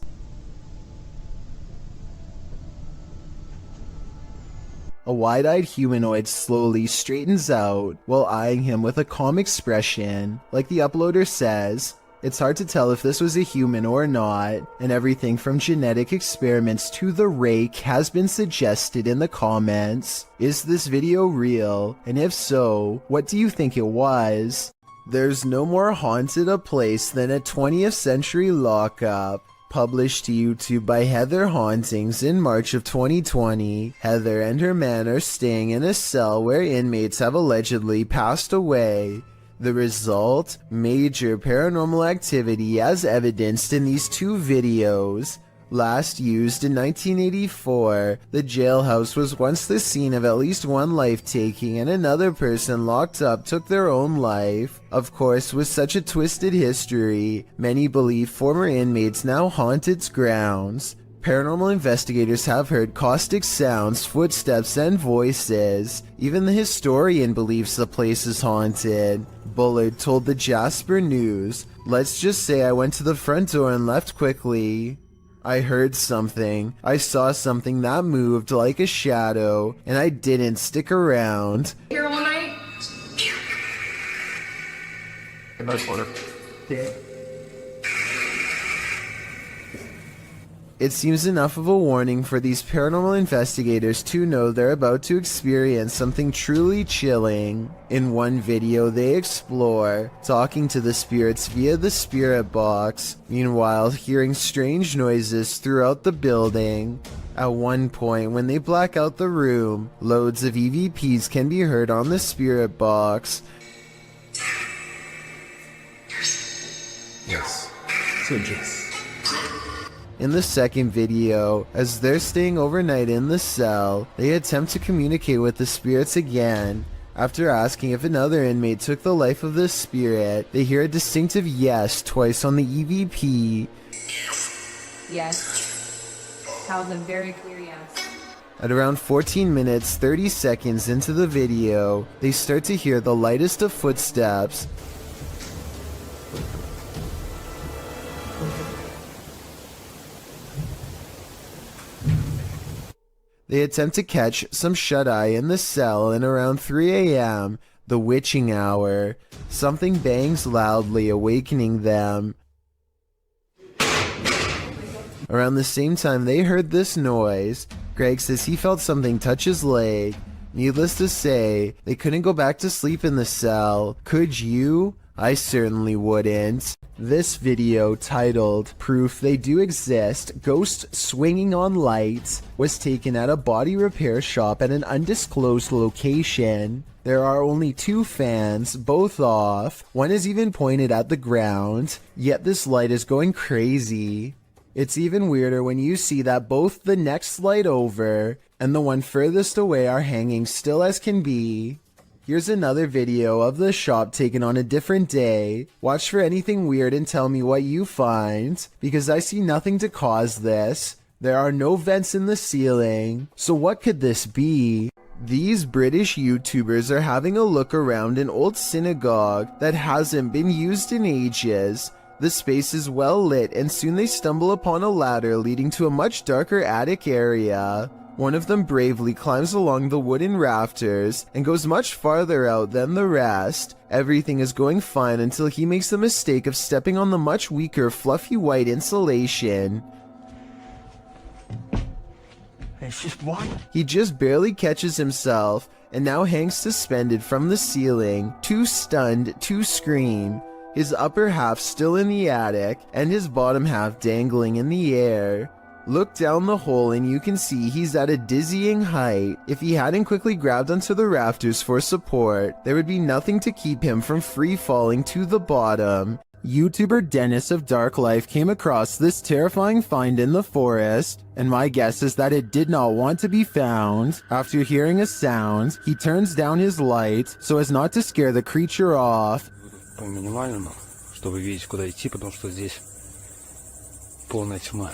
[SPEAKER 1] A wide-eyed humanoid slowly straightens out while eyeing him with a calm expression. Like the uploader says, it's hard to tell if this was a human or not, and everything from genetic experiments to the rake has been suggested in the comments. Is this video real? And if so, what do you think it was? There's no more haunted a place than a 20th century lockup. Published to YouTube by Heather Hauntings in March of 2020, Heather and her man are staying in a cell where inmates have allegedly passed away. The result? Major paranormal activity as evidenced in these two videos. Last used in 1984, the jailhouse was once the scene of at least one life-taking, and another person locked up took their own life. Of course, with such a twisted history, many believe former inmates now haunt its grounds. Paranormal investigators have heard caustic sounds, footsteps, and voices. Even the historian believes the place is haunted. Bullard told the Jasper News, "Let's just say I went to the front door and left quickly. I heard something. I saw something that moved like a shadow, and I didn't stick around."
[SPEAKER 10] Here all night?
[SPEAKER 1] It seems enough of a warning for these paranormal investigators to know they're about to experience something truly chilling. In one video, they explore talking to the spirits via the spirit box, meanwhile hearing strange noises throughout the building. At one point, when they black out the room, loads of EVPs can be heard on the spirit box.
[SPEAKER 3] Yes. So yes.
[SPEAKER 1] In the second video, as they're staying overnight in the cell, they attempt to communicate with the spirits again. After asking if another inmate took the life of the spirit, they hear a distinctive yes twice on the EVP.
[SPEAKER 10] Yes. That was a very clear yes.
[SPEAKER 1] At around 14 minutes 30 seconds into the video, they start to hear the lightest of footsteps. They attempt to catch some shut-eye in the cell, and around 3 a.m., the witching hour, something bangs loudly, awakening them. Around the same time they heard this noise, Greg says he felt something touch his leg. Needless to say, they couldn't go back to sleep in the cell. Could you? I certainly wouldn't. This video, titled "Proof They Do Exist, Ghosts Swinging on Lights," was taken at a body repair shop at an undisclosed location. There are only 2 fans, both off. One is even pointed at the ground, yet this light is going crazy. It's even weirder when you see that both the next light over and the one furthest away are hanging still as can be. Here's another video of the shop taken on a different day. Watch for anything weird and tell me what you find, because I see nothing to cause this. There are no vents in the ceiling, so what could this be? These British YouTubers are having a look around an old synagogue that hasn't been used in ages. The space is well lit, and soon they stumble upon a ladder leading to a much darker attic area. One of them bravely climbs along the wooden rafters and goes much farther out than the rest. Everything is going fine until he makes the mistake of stepping on the much weaker fluffy white insulation.
[SPEAKER 6] It's just what?
[SPEAKER 1] He just barely catches himself and now hangs suspended from the ceiling, too stunned to scream. His upper half still in the attic and his bottom half dangling in the air. Look down the hole and you can see he's at a dizzying height. If he hadn't quickly grabbed onto the rafters for support, there would be nothing to keep him from free falling to the bottom. YouTuber Dennis of Dark Life came across this terrifying find in the forest, and my guess is that it did not want to be found. After hearing a sound, he turns down his light so as not to scare the creature off.
[SPEAKER 14] По минимальному, чтобы видеть, куда идти, потому что здесь полная тьма.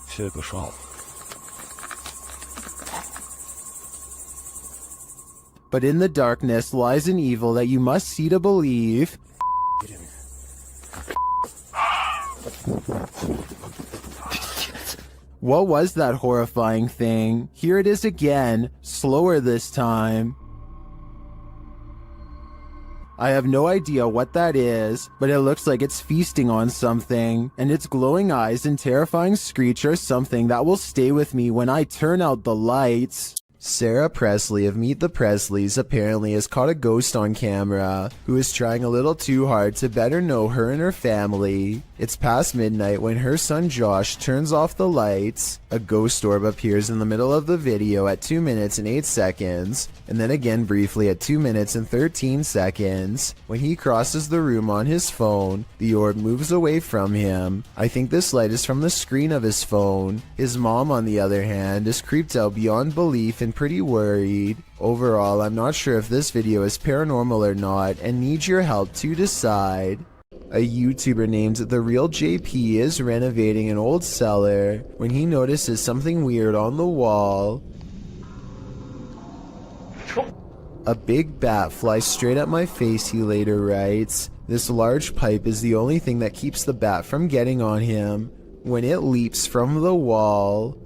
[SPEAKER 14] Все, я пошел.
[SPEAKER 1] But in the darkness lies an evil that you must see to believe. What was that horrifying thing? Here it is again, slower this time. I have no idea what that is, but it looks like it's feasting on something, and its glowing eyes and terrifying screech are something that will stay with me when I turn out the lights. Sarah Presley of Meet the Presleys apparently has caught a ghost on camera, who is trying a little too hard to better know her and her family. It's past midnight when her son Josh turns off the lights. A ghost orb appears in the middle of the video at 2 minutes and 8 seconds, and then again briefly at 2 minutes and 13 seconds. When he crosses the room on his phone, the orb moves away from him. I think this light is from the screen of his phone. His mom, on the other hand, is creeped out beyond belief and pretty worried. Overall, I'm not sure if this video is paranormal or not and need your help to decide. A YouTuber named The Real JP is renovating an old cellar when he notices something weird on the wall. A big bat flies straight at my face, he later writes. This large pipe is the only thing that keeps the bat from getting on him when it leaps from the wall.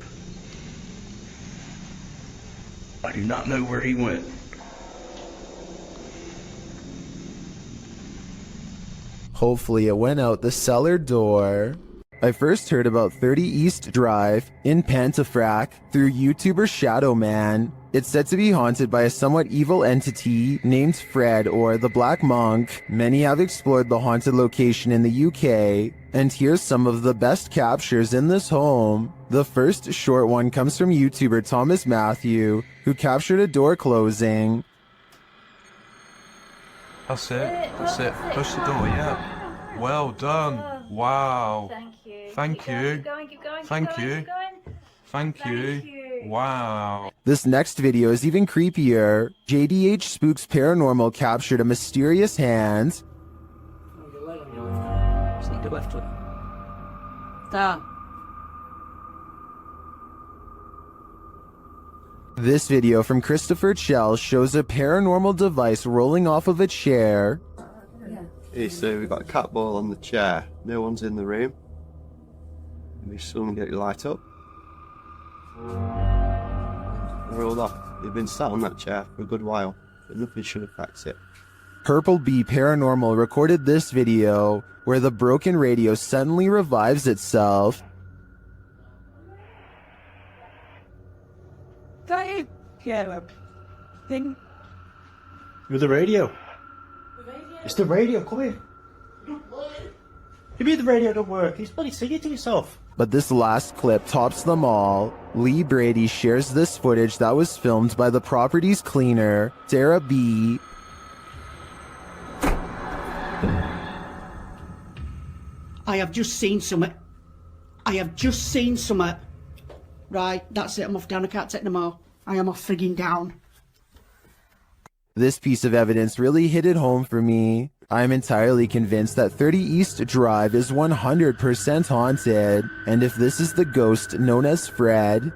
[SPEAKER 15] I do not know where he went.
[SPEAKER 1] Hopefully it went out the cellar door. I first heard about 30 East Drive in Pontefract through YouTuber Shadow Man. It's said to be haunted by a somewhat evil entity named Fred or the Black Monk. Many have explored the haunted location in the UK, and here's some of the best captures in this home. The first short one comes from YouTuber Thomas Matthew, who captured a door closing.
[SPEAKER 8] That's it. That's it. Push the door. Yeah. Well done. Wow.
[SPEAKER 10] Thank you.
[SPEAKER 8] Thank you.
[SPEAKER 10] Keep going, keep going,
[SPEAKER 8] Thank
[SPEAKER 10] keep going,
[SPEAKER 8] you.
[SPEAKER 10] keep going.
[SPEAKER 8] Thank you. Wow.
[SPEAKER 1] This next video is even creepier. JDH Spooks Paranormal captured a mysterious hand.
[SPEAKER 16] Stop.
[SPEAKER 1] This video from Christopher Chell shows a paranormal device rolling off of a chair.
[SPEAKER 11] Hey, so we've got a cat ball on the chair. No one's in the room. Maybe someone get your light up. Rolled off. They've been sat on that chair for a good while, but nothing should affect it.
[SPEAKER 1] Purple Bee Paranormal recorded this video where the broken radio suddenly revives itself.
[SPEAKER 16] Dave! Yeah, thing.
[SPEAKER 6] You're the radio. It's the radio, come here. You mean the radio don't work? He's bloody singing to yourself.
[SPEAKER 1] But this last clip tops them all. Lee Brady shares this footage that was filmed by the property's cleaner, Sarah B.
[SPEAKER 16] I have just seen something. Right, that's it. I'm off down. I can't take no more. I am off frigging down.
[SPEAKER 1] This piece of evidence really hit it home for me. I am entirely convinced that 30 East Drive is 100% haunted, and if this is the ghost known as Fred,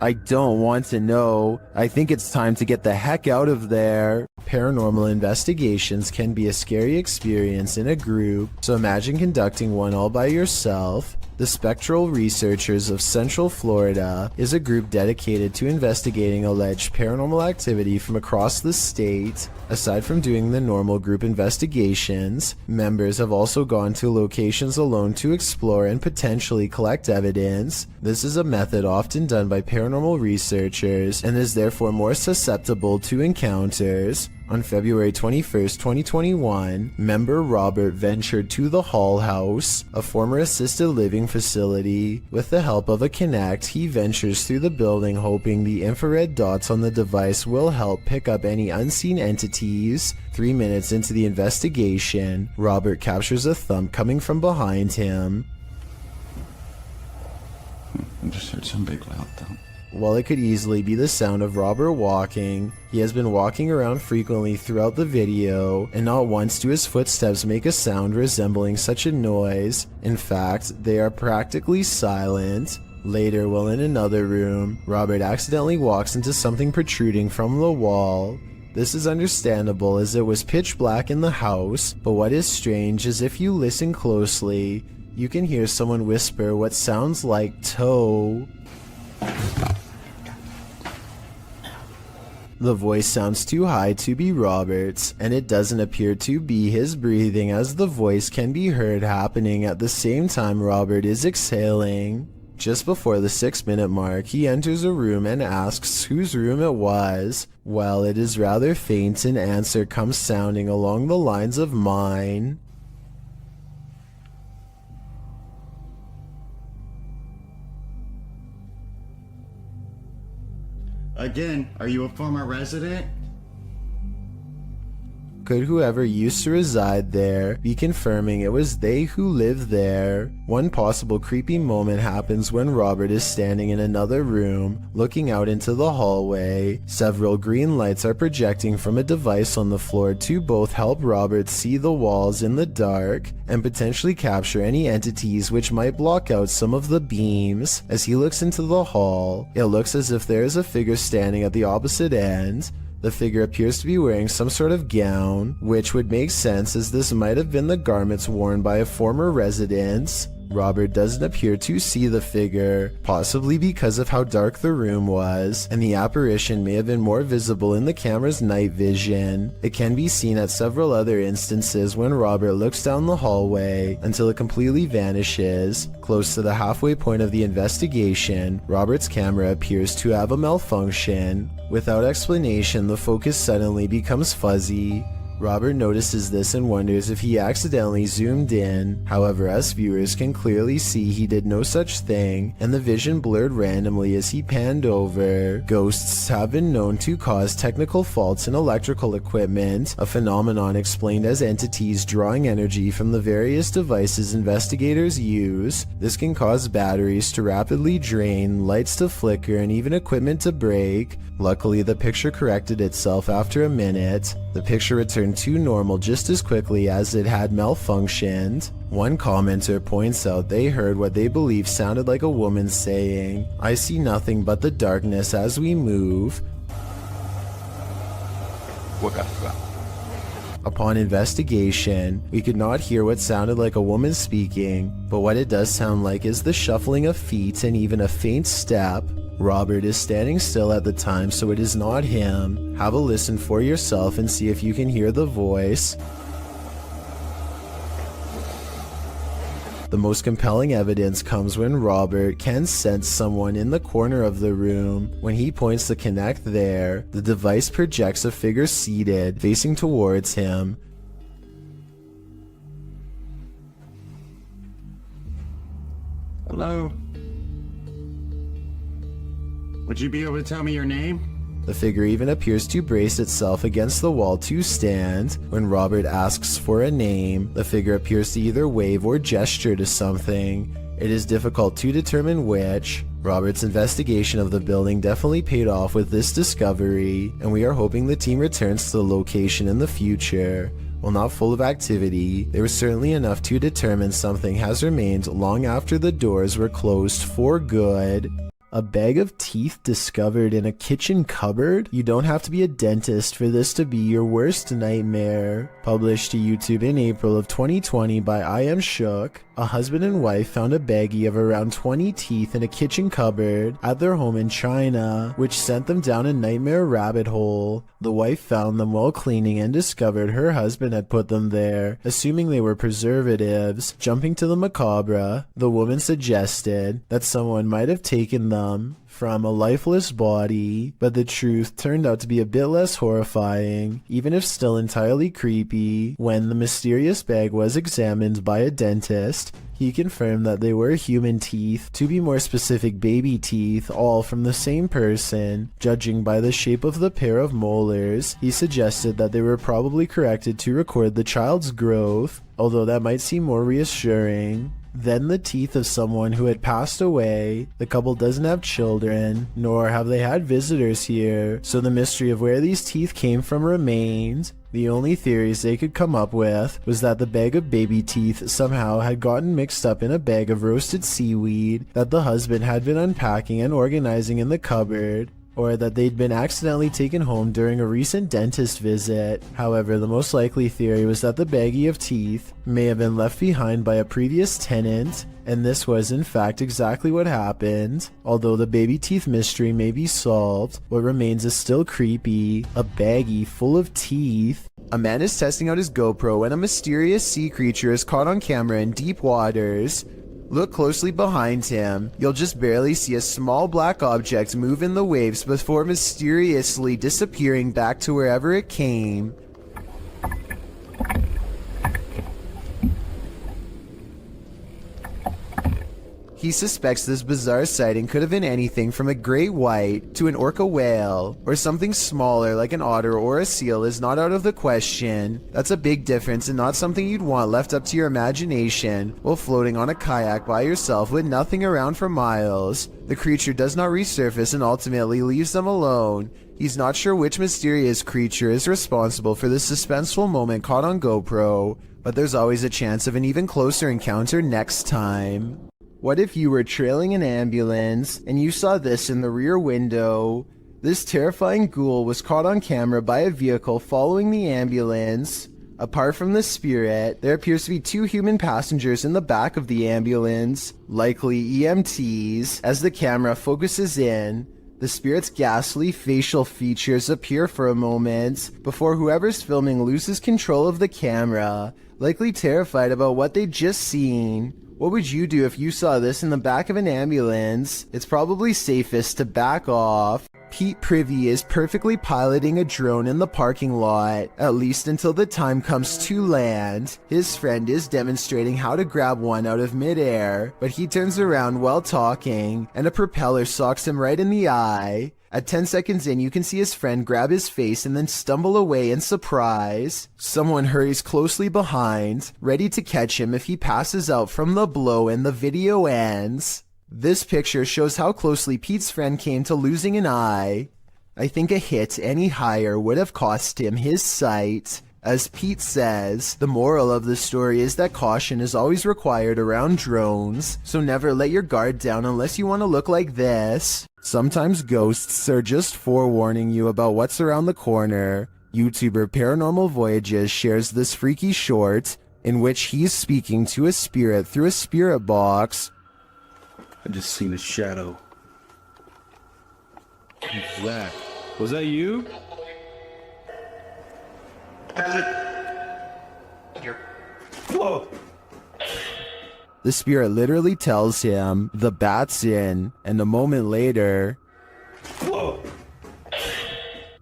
[SPEAKER 1] I don't want to know. I think it's time to get the heck out of there. Paranormal investigations can be a scary experience in a group, so imagine conducting one all by yourself. The Spectral Researchers of Central Florida is a group dedicated to investigating alleged paranormal activity from across the state. Aside from doing the normal group investigations, members have also gone to locations alone to explore and potentially collect evidence. This is a method often done by paranormal researchers and is therefore more susceptible to encounters. On February 21st, 2021, member Robert ventured to the Hallhouse, a former assisted living facility. With the help of a Kinect, he ventures through the building hoping the infrared dots on the device will help pick up any unseen entities. 3 minutes into the investigation, Robert captures a thump coming from behind him.
[SPEAKER 3] I just heard some big loud thump.
[SPEAKER 1] While it could easily be the sound of Robert walking, he has been walking around frequently throughout the video, and not once do his footsteps make a sound resembling such a noise. In fact, they are practically silent. Later, while in another room, Robert accidentally walks into something protruding from the wall. This is understandable as it was pitch black in the house, but what is strange is if you listen closely, you can hear someone whisper what sounds like toe. The voice sounds too high to be Robert's, and it doesn't appear to be his breathing as the voice can be heard happening at the same time Robert is exhaling. Just before the 6-minute mark, he enters a room and asks whose room it was. Well, it is rather faint, an answer comes sounding along the lines of mine.
[SPEAKER 17] Again, are you a former resident?
[SPEAKER 1] Could whoever used to reside there be confirming it was they who lived there? One possible creepy moment happens when Robert is standing in another room, looking out into the hallway. Several green lights are projecting from a device on the floor to both help Robert see the walls in the dark and potentially capture any entities which might block out some of the beams. As he looks into the hall, it looks as if there is a figure standing at the opposite end. The figure appears to be wearing some sort of gown, which would make sense as this might have been the garments worn by a former resident. Robert doesn't appear to see the figure, possibly because of how dark the room was, and the apparition may have been more visible in the camera's night vision. It can be seen at several other instances when Robert looks down the hallway until it completely vanishes. Close to the halfway point of the investigation, Robert's camera appears to have a malfunction. Without explanation, the focus suddenly becomes fuzzy. Robert notices this and wonders if he accidentally zoomed in. However, us viewers can clearly see he did no such thing, and the vision blurred randomly as he panned over. Ghosts have been known to cause technical faults in electrical equipment, a phenomenon explained as entities drawing energy from the various devices investigators use. This can cause batteries to rapidly drain, lights to flicker, and even equipment to break. Luckily, the picture corrected itself after a minute. The picture returned to normal just as quickly as it had malfunctioned. One commenter points out they heard what they believe sounded like a woman saying, "I see nothing but the darkness as we move." Upon investigation, we could not hear what sounded like a woman speaking, but what it does sound like is the shuffling of feet and even a faint step. Robert is standing still at the time, so it is not him. Have a listen for yourself and see if you can hear the voice. The most compelling evidence comes when Robert can sense someone in the corner of the room. When he points the Kinect there, the device projects a figure seated, facing towards him.
[SPEAKER 17] Hello? Would you be able to tell me your name?
[SPEAKER 1] The figure even appears to brace itself against the wall to stand. When Robert asks for a name, the figure appears to either wave or gesture to something. It is difficult to determine which. Robert's investigation of the building definitely paid off with this discovery, and we are hoping the team returns to the location in the future. While not full of activity, there was certainly enough to determine something has remained long after the doors were closed for good. A bag of teeth discovered in a kitchen cupboard? You don't have to be a dentist for this to be your worst nightmare. Published to YouTube in April of 2020 by I Am Shook, a husband and wife found a baggie of around 20 teeth in a kitchen cupboard at their home in China, which sent them down a nightmare rabbit hole. The wife found them while cleaning and discovered her husband had put them there, assuming they were preservatives. Jumping to the macabre, the woman suggested that someone might have taken them from a lifeless body, but the truth turned out to be a bit less horrifying, even if still entirely creepy. When the mysterious bag was examined by a dentist, he confirmed that they were human teeth, to be more specific baby teeth, all from the same person. Judging by the shape of the pair of molars, he suggested that they were probably corrected to record the child's growth, although that might seem more reassuring. Then the teeth of someone who had passed away. The couple doesn't have children, nor have they had visitors here, so the mystery of where these teeth came from remained. The only theories they could come up with was that the bag of baby teeth somehow had gotten mixed up in a bag of roasted seaweed that the husband had been unpacking and organizing in the cupboard, or that they'd been accidentally taken home during a recent dentist visit. However, the most likely theory was that the baggie of teeth may have been left behind by a previous tenant, and this was in fact exactly what happened. Although the baby teeth mystery may be solved, what remains is still creepy. A baggie full of teeth. A man is testing out his GoPro when a mysterious sea creature is caught on camera in deep waters. Look closely behind him. You'll just barely see a small black object move in the waves before mysteriously disappearing back to wherever it came. He suspects this bizarre sighting could have been anything from a great white to an orca whale, or something smaller like an otter or a seal is not out of the question. That's a big difference and not something you'd want left up to your imagination while floating on a kayak by yourself with nothing around for miles. The creature does not resurface and ultimately leaves them alone. He's not sure which mysterious creature is responsible for this suspenseful moment caught on GoPro, but there's always a chance of an even closer encounter next time. What if you were trailing an ambulance and you saw this in the rear window? This terrifying ghoul was caught on camera by a vehicle following the ambulance. Apart from the spirit, there appears to be 2 human passengers in the back of the ambulance, likely EMTs. As the camera focuses in, the spirit's ghastly facial features appear for a moment before whoever's filming loses control of the camera, likely terrified about what they'd just seen. What would you do if you saw this in the back of an ambulance? It's probably safest to back off. Pete Privy is perfectly piloting a drone in the parking lot, at least until the time comes to land. His friend is demonstrating how to grab one out of midair, but he turns around while talking, and a propeller socks him right in the eye. At 10 seconds in, you can see his friend grab his face and then stumble away in surprise. Someone hurries closely behind, ready to catch him if he passes out from the blow, and the video ends. This picture shows how closely Pete's friend came to losing an eye. I think a hit any higher would have cost him his sight. As Pete says, the moral of the story is that caution is always required around drones, so never let your guard down unless you want to look like this. Sometimes ghosts are just forewarning you about what's around the corner. YouTuber Paranormal Voyages shares this freaky short in which he's speaking to a spirit through a spirit box.
[SPEAKER 15] I just seen a shadow.
[SPEAKER 18] Who's that? Was that you?
[SPEAKER 15] Whoa!
[SPEAKER 1] The spirit literally tells him, "The bat's in," and a moment later,
[SPEAKER 15] whoa!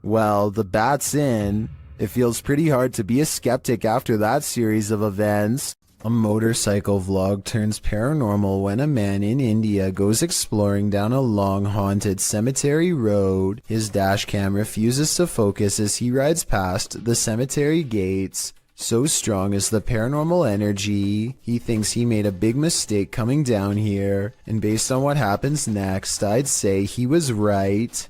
[SPEAKER 1] Well, the bat's in. It feels pretty hard to be a skeptic after that series of events. A motorcycle vlog turns paranormal when a man in India goes exploring down a long haunted cemetery road. His dash cam refuses to focus as he rides past the cemetery gates. So strong is the paranormal energy, he thinks he made a big mistake coming down here, and based on what happens next, I'd say he was right.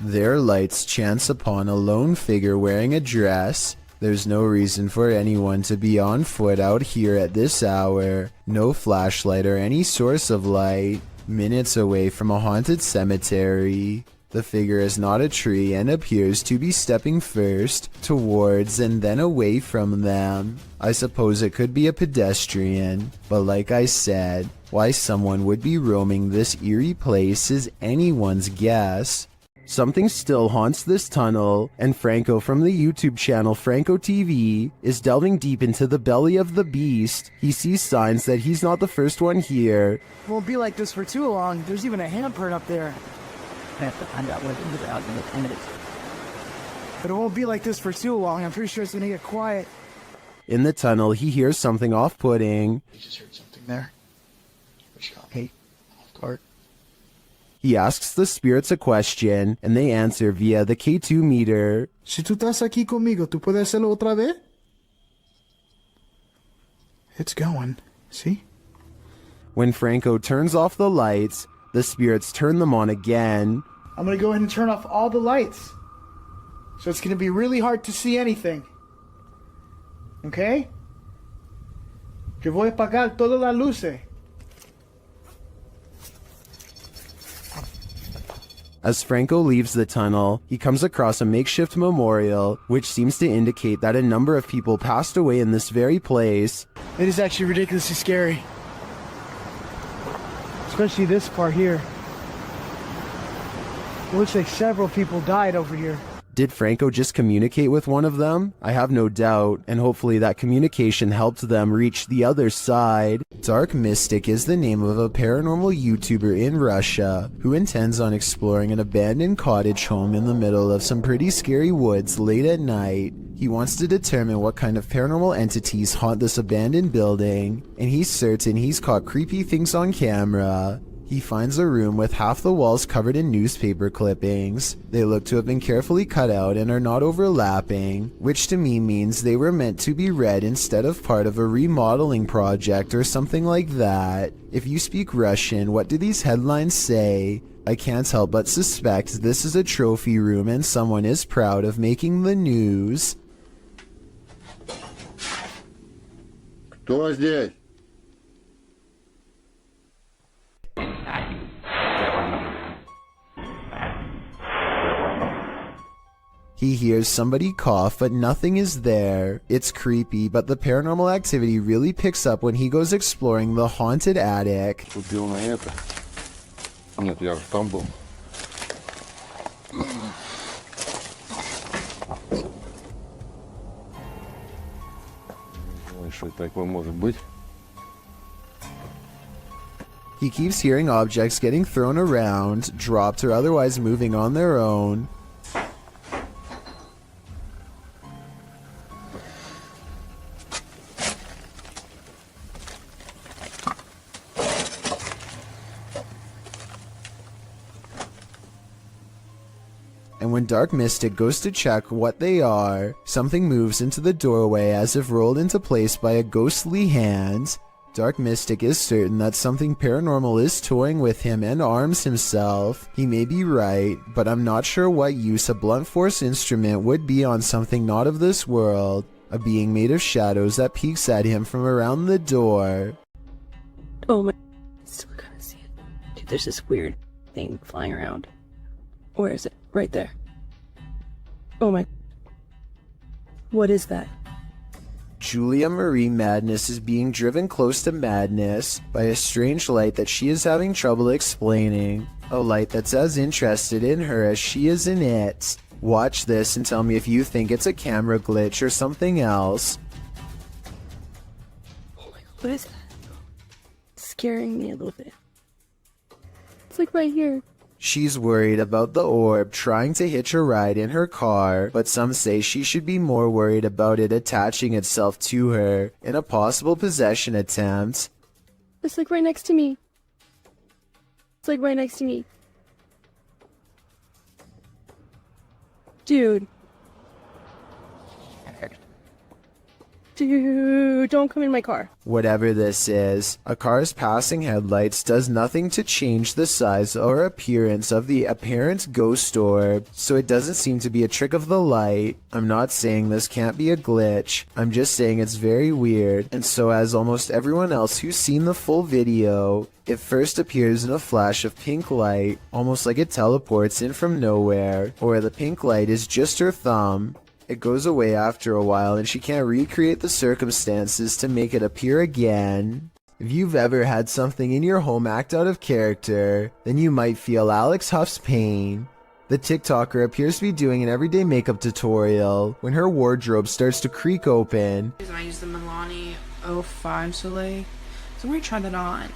[SPEAKER 1] Their lights chance upon a lone figure wearing a dress. There's no reason for anyone to be on foot out here at this hour. No flashlight or any source of light. Minutes away from a haunted cemetery. The figure is not a tree and appears to be stepping first towards and then away from them. I suppose it could be a pedestrian, but like I said, why someone would be roaming this eerie place is anyone's guess. Something still haunts this tunnel, and Franco from the YouTube channel Franco TV is delving deep into the belly of the beast. He sees signs that he's not the first one here.
[SPEAKER 19] It won't be like this for too long. There's even a handprint up there.
[SPEAKER 9] I have to find out what it is out in the minutes.
[SPEAKER 19] But it won't be like this for too long. I'm pretty sure it's gonna get quiet.
[SPEAKER 1] In the tunnel, he hears something off-putting.
[SPEAKER 6] You just heard something there.
[SPEAKER 9] Hey, Cart.
[SPEAKER 1] He asks the spirits a question, and they answer via the K2 meter.
[SPEAKER 7] Si tú estás aquí conmigo, ¿tú puedes hacerlo otra vez? It's going. See?
[SPEAKER 1] When Franco turns off the lights, the spirits turn them on again.
[SPEAKER 19] I'm gonna go ahead and turn off all the lights. So it's gonna be really hard to see anything. Okay? Yo voy a apagar todas las luces.
[SPEAKER 1] As Franco leaves the tunnel, he comes across a makeshift memorial, which seems to indicate that a number of people passed away in this very place.
[SPEAKER 19] It is actually ridiculously scary. Especially this part here. It looks like several people died over here.
[SPEAKER 1] Did Franco just communicate with one of them? I have no doubt, and hopefully that communication helped them reach the other side. Dark Mystic is the name of a paranormal YouTuber in Russia who intends on exploring an abandoned cottage home in the middle of some pretty scary woods late at night. He wants to determine what kind of paranormal entities haunt this abandoned building, and he's certain he's caught creepy things on camera. He finds a room with half the walls covered in newspaper clippings. They look to have been carefully cut out and are not overlapping, which to me means they were meant to be read instead of part of a remodeling project or something like that. If you speak Russian, what do these headlines say? I can't help but suspect this is a trophy room and someone is proud of making the news.
[SPEAKER 17] Кто здесь?
[SPEAKER 1] He hears somebody cough, but nothing is there. It's creepy, but the paranormal activity really picks up when he goes exploring the haunted attic.
[SPEAKER 20] Убил на это. Нет, я там был. Что такое может быть?
[SPEAKER 1] He keeps hearing objects getting thrown around, dropped, or otherwise moving on their own. And when Dark Mystic goes to check what they are, something moves into the doorway as if rolled into place by a ghostly hand. Dark Mystic is certain that something paranormal is toying with him and arms himself. He may be right, but I'm not sure what use a blunt force instrument would be on something not of this world. A being made of shadows that peeks at him from around the door.
[SPEAKER 21] Oh my, still can't see it. Dude, there's this weird thing flying around. Where is it? Right there. Oh my. What is that?
[SPEAKER 1] Julia Marie Madness is being driven close to madness by a strange light that she is having trouble explaining. A light that's as interested in her as she is in it. Watch this and tell me if you think it's a camera glitch or something else.
[SPEAKER 21] Oh my god, what is that? It's scaring me a little bit. It's like right here.
[SPEAKER 1] She's worried about the orb trying to hitch a ride in her car, but some say she should be more worried about it attaching itself to her in a possible possession attempt.
[SPEAKER 21] It's like right next to me. It's like right next to me. Dude. Dude, don't come in my car.
[SPEAKER 1] Whatever this is, a car's passing headlights does nothing to change the size or appearance of the apparent ghost orb, so it doesn't seem to be a trick of the light. I'm not saying this can't be a glitch, I'm just saying it's very weird, and so as almost everyone else who's seen the full video, it first appears in a flash of pink light, almost like it teleports in from nowhere, or the pink light is just her thumb. It goes away after a while and she can't recreate the circumstances to make it appear again. If you've ever had something in your home act out of character, then you might feel Alex Huff's pain. The TikToker appears to be doing an everyday makeup tutorial when her wardrobe starts to creak open.
[SPEAKER 22] I use the Milani 05 Soleil. So I'm going to try that on.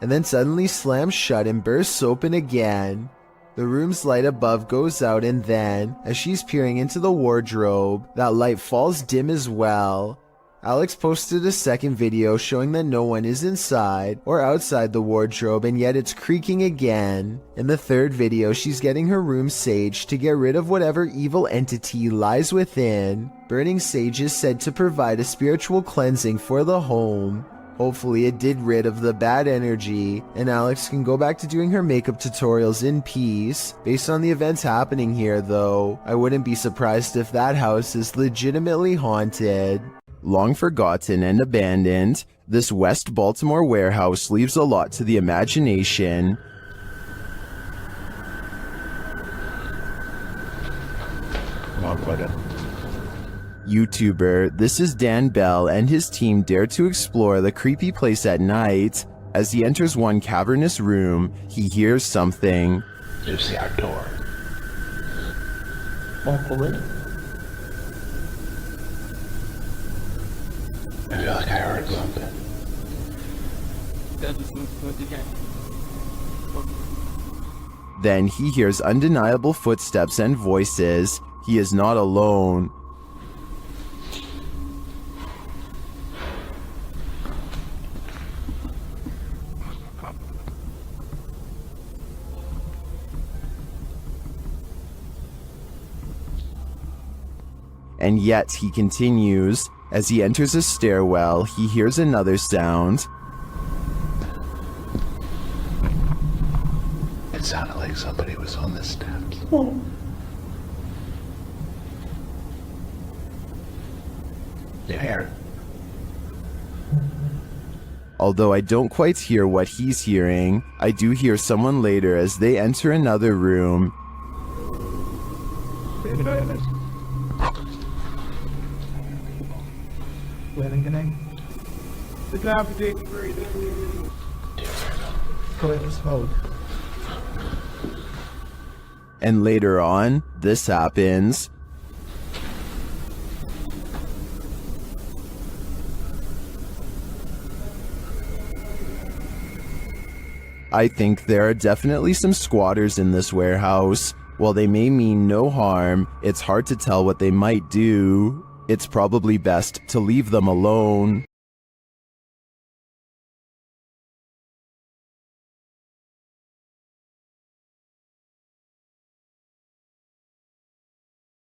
[SPEAKER 22] And
[SPEAKER 1] then suddenly slams shut and bursts open again. The room's light above goes out, and then, as she's peering into the wardrobe, that light falls dim as well. Alex posted a second video showing that no one is inside or outside the wardrobe, and yet it's creaking again. In the third video, she's getting her room saged to get rid of whatever evil entity lies within. Burning sage is said to provide a spiritual cleansing for the home. Hopefully it did rid of the bad energy, and Alex can go back to doing her makeup tutorials in peace. Based on the events happening here though, I wouldn't be surprised if that house is legitimately haunted. Long forgotten and abandoned, this West Baltimore warehouse leaves a lot to the imagination. YouTuber, this is Dan Bell, and his team dare to explore the creepy place at night. As he enters one cavernous room, he hears something.
[SPEAKER 6] You see our door. Open it. I feel like I heard something.
[SPEAKER 1] Then he hears undeniable footsteps and voices. He is not alone. And yet he continues. As he enters a stairwell, he hears another sound.
[SPEAKER 6] It sounded like somebody was on the steps. You hear it?
[SPEAKER 1] Although I don't quite hear what he's hearing, I do hear someone later as they enter another room. And later on, this happens. I think there are definitely some squatters in this warehouse. While they may mean no harm, it's hard to tell what they might do. It's probably best to leave them alone.